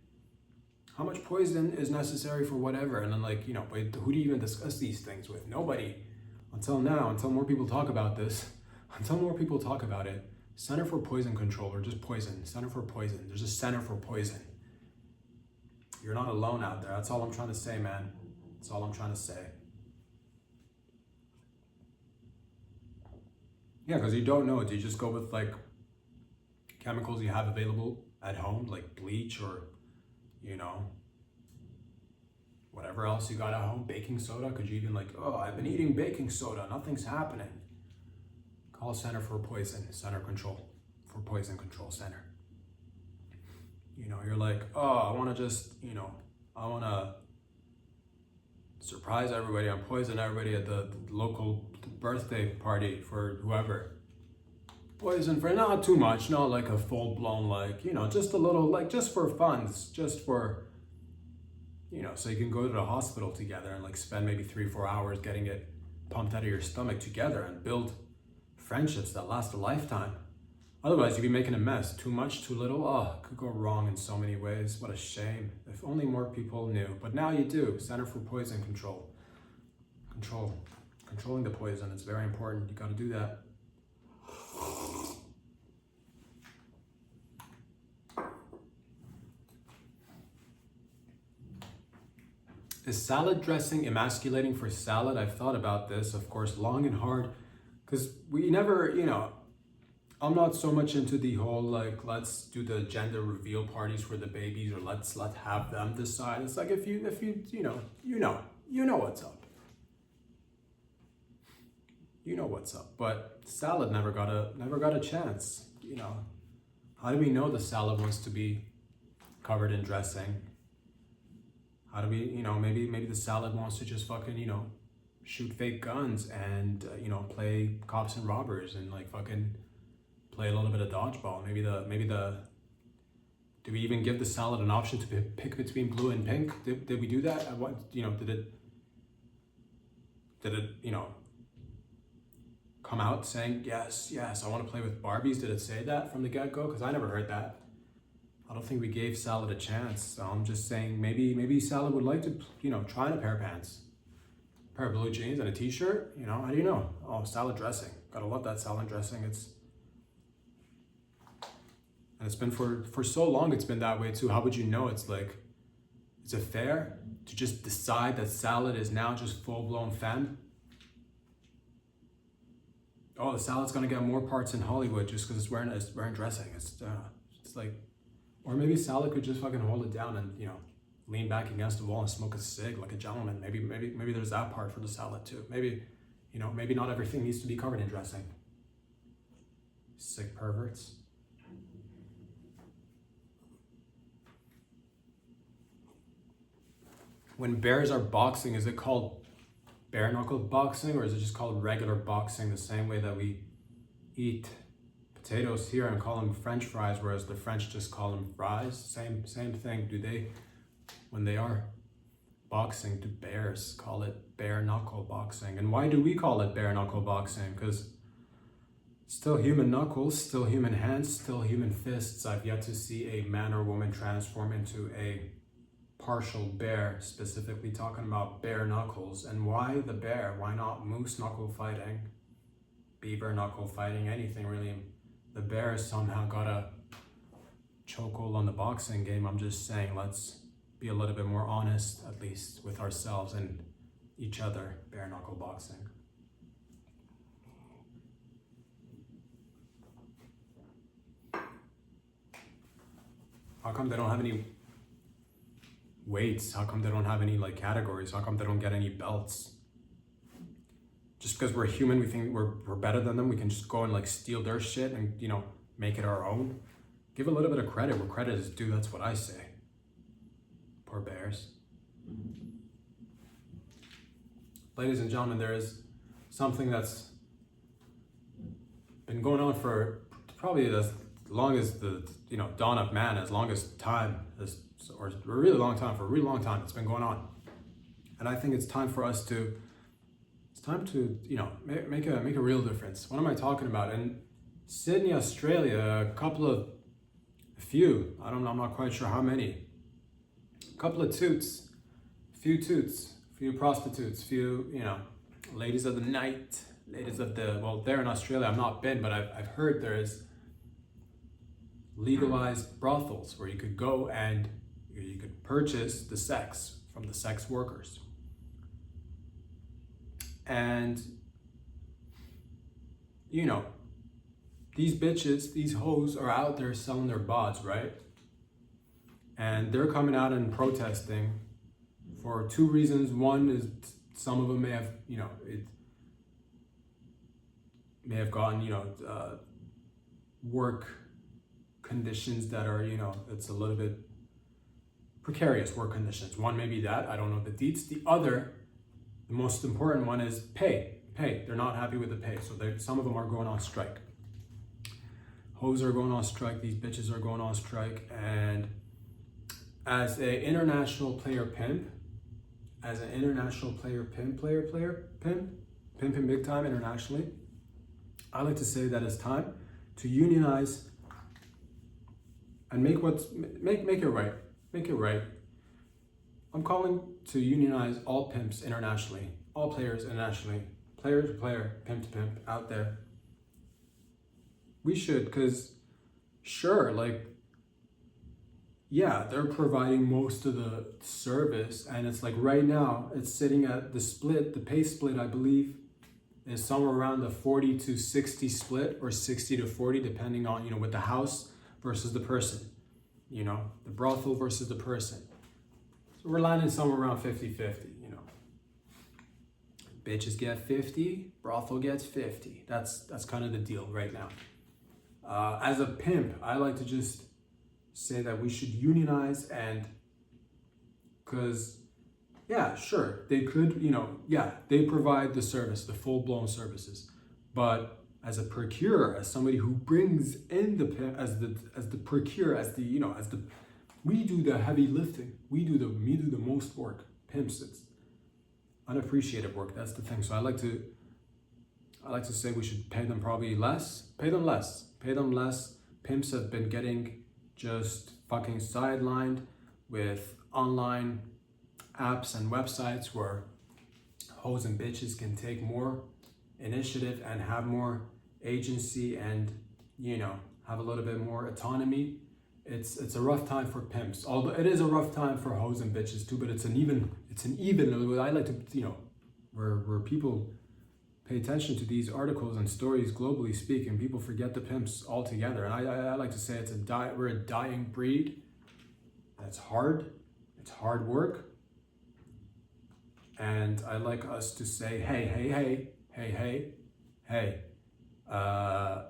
How much poison is necessary for whatever? And then but who do you even discuss these things with? Nobody. Until now, until more people talk about this, until more people talk about it. Center for Poison Control, or just poison. Center for Poison. There's a Center for Poison. You're not alone out there. That's all I'm trying to say, man. That's all I'm trying to say. Yeah, because you don't know. Do you just go with chemicals you have available at home, like bleach or, whatever else you got at home, baking soda? Could you even I've been eating baking soda, nothing's happening. Call Center for Poison, Center Control, for Poison Control Center. You're like, I want to just, I want to surprise everybody and poison everybody at the local birthday party for whoever. Poison for not too much, not like a full-blown, like, you know, just a little, like, just for fun, just for, you know, so you can go to the hospital together and like spend maybe 3-4 hours getting it pumped out of your stomach together and build friendships that last a lifetime. Otherwise, you'd be making a mess. Too much, too little. Oh, it could go wrong in so many ways. What a shame. If only more people knew. But now you do. Center for Poison Control. Controlling the poison. It's very important. You got to do that. Is salad dressing emasculating for salad? I've thought about this, of course, long and hard, because we never, you know, I'm not so much into the whole, like, let's do the gender reveal parties for the babies, or let's have them decide. It's like, if you know what's up. You know what's up. But salad never got a chance, you know. How do we know the salad wants to be covered in dressing? How do we, you know, maybe the salad wants to just fucking, you know, shoot fake guns and, you know, play cops and robbers and like fucking play a little bit of dodgeball. Maybe the, do we even give the salad an option to pick between blue and pink? Did we do that? What, you know, did it, you know, come out saying, yes, I want to play with Barbies? Did it say that from the get-go? Because I never heard that. I don't think we gave salad a chance. So I'm just saying maybe salad would like to, you know, try on a pair of pants, a pair of blue jeans and a t-shirt. You know, how do you know? Oh, salad dressing. Gotta love that salad dressing. It's been for so long, it's been that way too. How would you know? It's like, is it fair to just decide that salad is now just full-blown femme? Oh, the salad's gonna get more parts in Hollywood just because it's wearing dressing. It's like, or maybe salad could just fucking hold it down and, you know, lean back against the wall and smoke a cig like a gentleman. Maybe there's that part for the salad too. Maybe, you know, maybe not everything needs to be covered in dressing. Sick perverts. When bears are boxing, is it called bare knuckle boxing, or is it just called regular boxing, the same way that we eat potatoes here and call them French fries, whereas the French just call them fries? Same thing. Do they, when they are boxing, do bears call it bare knuckle boxing? And why do we call it bare knuckle boxing? Because still human knuckles, still human hands, still human fists. I've yet to see a man or woman transform into a partial bear, specifically talking about bare knuckles. And why the bear? Why not moose knuckle fighting, beaver knuckle fighting, anything really? The bear has somehow got a chokehold on the boxing game. I'm just saying, let's be a little bit more honest, at least with ourselves and each other. Bare knuckle boxing. How come they don't have any weights? How come they don't have any like categories? How come they don't get any belts? Just because we're human, we think we're better than them. We can just go and like steal their shit and, you know, make it our own. Give a little bit of credit where credit is due. That's what I say. Poor bears. Ladies and gentlemen, there is something that's been going on for probably as long as the, you know, dawn of man, as long as time, or a really long time, for a really long time, it's been going on. And I think it's time for us to, you know, make a real difference. What am I talking about? In Sydney, Australia, a few, I'm not quite sure how many, a couple of few prostitutes, you know, ladies of the night, well, there in Australia, I've not been, but I've heard there is legalized brothels where you could go and you could purchase the sex from the sex workers. And, you know, these bitches, these hoes are out there selling their bods, right? And they're coming out and protesting for two reasons. One is some of them may have, you know, may have gotten, you know, work conditions that are, you know, it's a little bit precarious work conditions. One may be that, I don't know the deets. The other The most important one is pay. They're not happy with the pay. So some of them are going on strike. Hoes are going on strike. These bitches are going on strike. And as an international player pimp, pimping big time internationally, I like to say that it's time to unionize and make it right. Make it right. I'm calling to unionize all pimps internationally, all players internationally, player to player, pimp to pimp out there. We should, because sure, like, yeah, they're providing most of the service, and it's like right now it's sitting at the pay split, I believe, is somewhere around the 40 to 60 split, or 60 to 40, depending on, with the house versus the person, the brothel versus the person. So we're landing somewhere around 50-50, Bitches get 50, brothel gets 50. That's kind of the deal right now. As a pimp, I like to just say that we should unionize, and because yeah, sure, they could, they provide the service, the full-blown services, but as a procurer, as somebody who brings in the pimp, as the procurer, we do the heavy lifting, we do the most work. Pimps, it's unappreciated work. That's the thing. So I like to say we should pay them probably less. Pay them less. Pimps have been getting just fucking sidelined with online apps and websites where hoes and bitches can take more initiative and have more agency and have a little bit more autonomy. It's a rough time for pimps, although it is a rough time for hoes and bitches too, but it's an even I like to where people pay attention to these articles and stories globally speaking, people forget the pimps altogether. And I like to say we're a dying breed. It's hard work. And I like us to say, hey,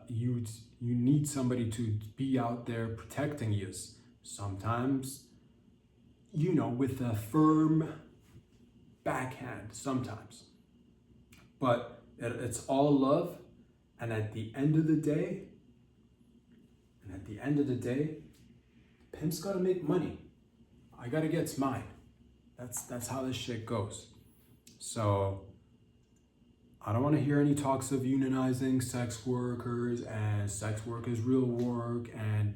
you need somebody to be out there protecting you. Sometimes, with a firm backhand, sometimes. But it's all love, and at the end of the day, pimp's gotta make money. I gotta get mine. That's how this shit goes. So I don't want to hear any talks of unionizing sex workers, and sex work is real work, and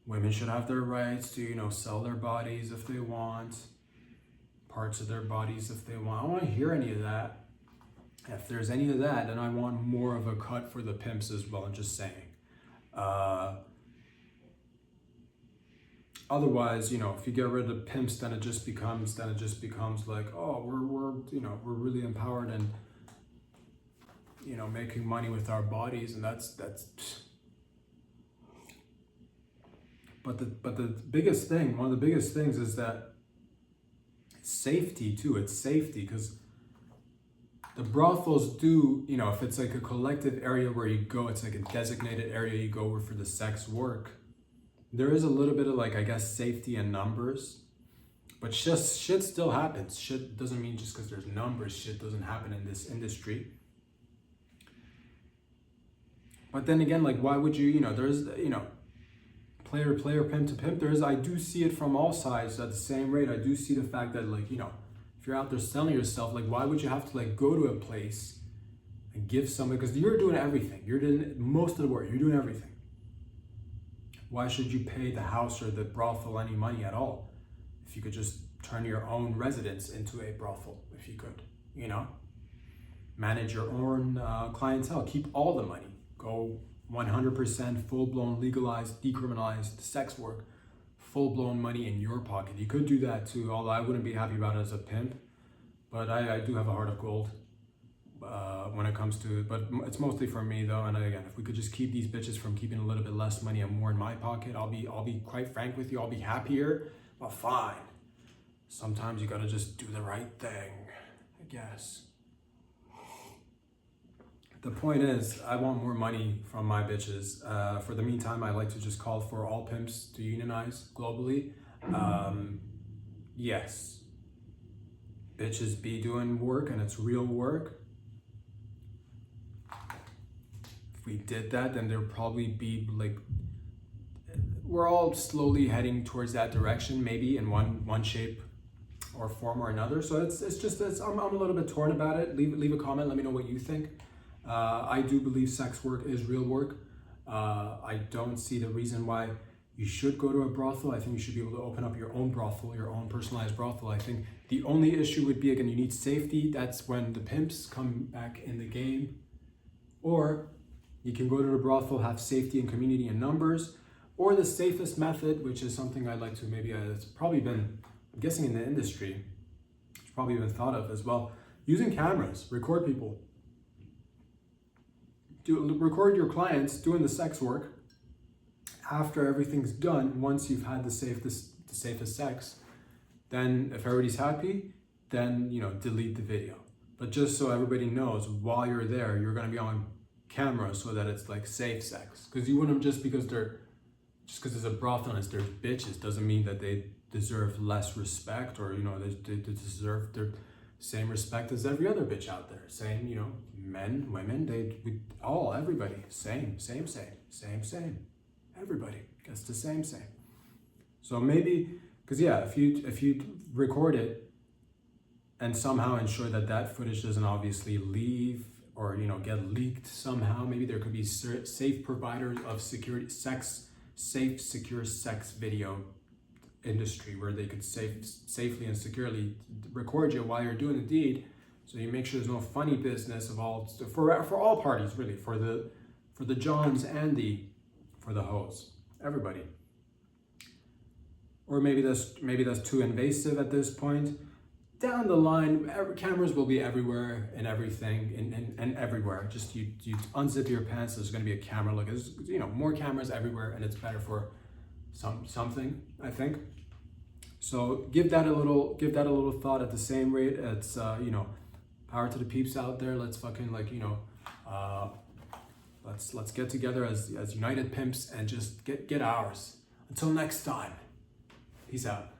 women should have their rights to, sell their bodies if they want, parts of their bodies if they want. I don't want to hear any of that. If there's any of that, then I want more of a cut for the pimps as well. I'm just saying. Otherwise, if you get rid of pimps, then it just becomes like, oh, we're really empowered and making money with our bodies, and that's. But the biggest thing, one of the biggest things, is that safety too. It's safety, because the brothels do, if it's like a collective area where you go, it's like a designated area you go for the sex work. There is a little bit of safety in numbers, but shit still happens. Shit doesn't mean just because there's numbers, shit doesn't happen in this industry. But then again, why would you, there's, player to player, pimp to pimp, I do see it from all sides at the same rate. I do see the fact that if you're out there selling yourself, why would you have to go to a place and give somebody, because you're doing everything. You're doing most of the work. You're doing everything. Why should you pay the house or the brothel any money at all if you could just turn your own residence into a brothel, if you could, manage your own clientele, keep all the money, go 100% full-blown legalized, decriminalized sex work, full-blown money in your pocket. You could do that too, although I wouldn't be happy about it as a pimp, but I do have a heart of gold when it comes to it. But it's mostly for me though, and again, if we could just keep these bitches from keeping a little bit less money and more in my pocket, I'll be quite frank with you, I'll be happier. But fine, sometimes you gotta just do the right thing, I guess. The point is, I want more money from my bitches. For the meantime, I like to just call for all pimps to unionize globally. Yes. bitches be doing work and it's real work. If we did that, then there'd probably be like, we're all slowly heading towards that direction, maybe in one shape or form or another. So I'm a little bit torn about it. Leave a comment, let me know what you think. I do believe sex work is real work. I don't see the reason why you should go to a brothel. I think you should be able to open up your own brothel, your own personalized brothel. I think the only issue would be, again, you need safety. That's when the pimps come back in the game. Or you can go to the brothel, have safety and community in numbers. Or the safest method, which is something I'd like to it's probably been, I'm guessing in the industry, it's probably been thought of as well, using cameras, record people. Record your clients doing the sex work. After everything's done, once you've had the safest sex, then if everybody's happy, then delete the video. But just so everybody knows, while you're there, you're gonna be on camera so that it's like safe sex. Because you wouldn't just because it's a brothel and there's bitches doesn't mean that they deserve less respect, or they deserve their same respect as every other bitch out there. Same, men, women, everybody, same. Everybody gets the same. So maybe, because if you record it and somehow ensure that footage doesn't obviously leave or get leaked somehow, maybe there could be safe providers of safe, secure sex video industry where they could safely and securely record you while you're doing the deed, so you make sure there's no funny business for all parties, really, for the Johns and for the hoes, everybody. Or maybe that's too invasive at this point. Down the line, cameras will be everywhere and everything and everywhere. Just you unzip your pants, there's going to be a camera. Look, there's more cameras everywhere, and it's better for something, I think. So give that a little thought. At the same rate, it's power to the peeps out there. Let's fucking let's get together as united pimps and just get ours. Until next time, peace out.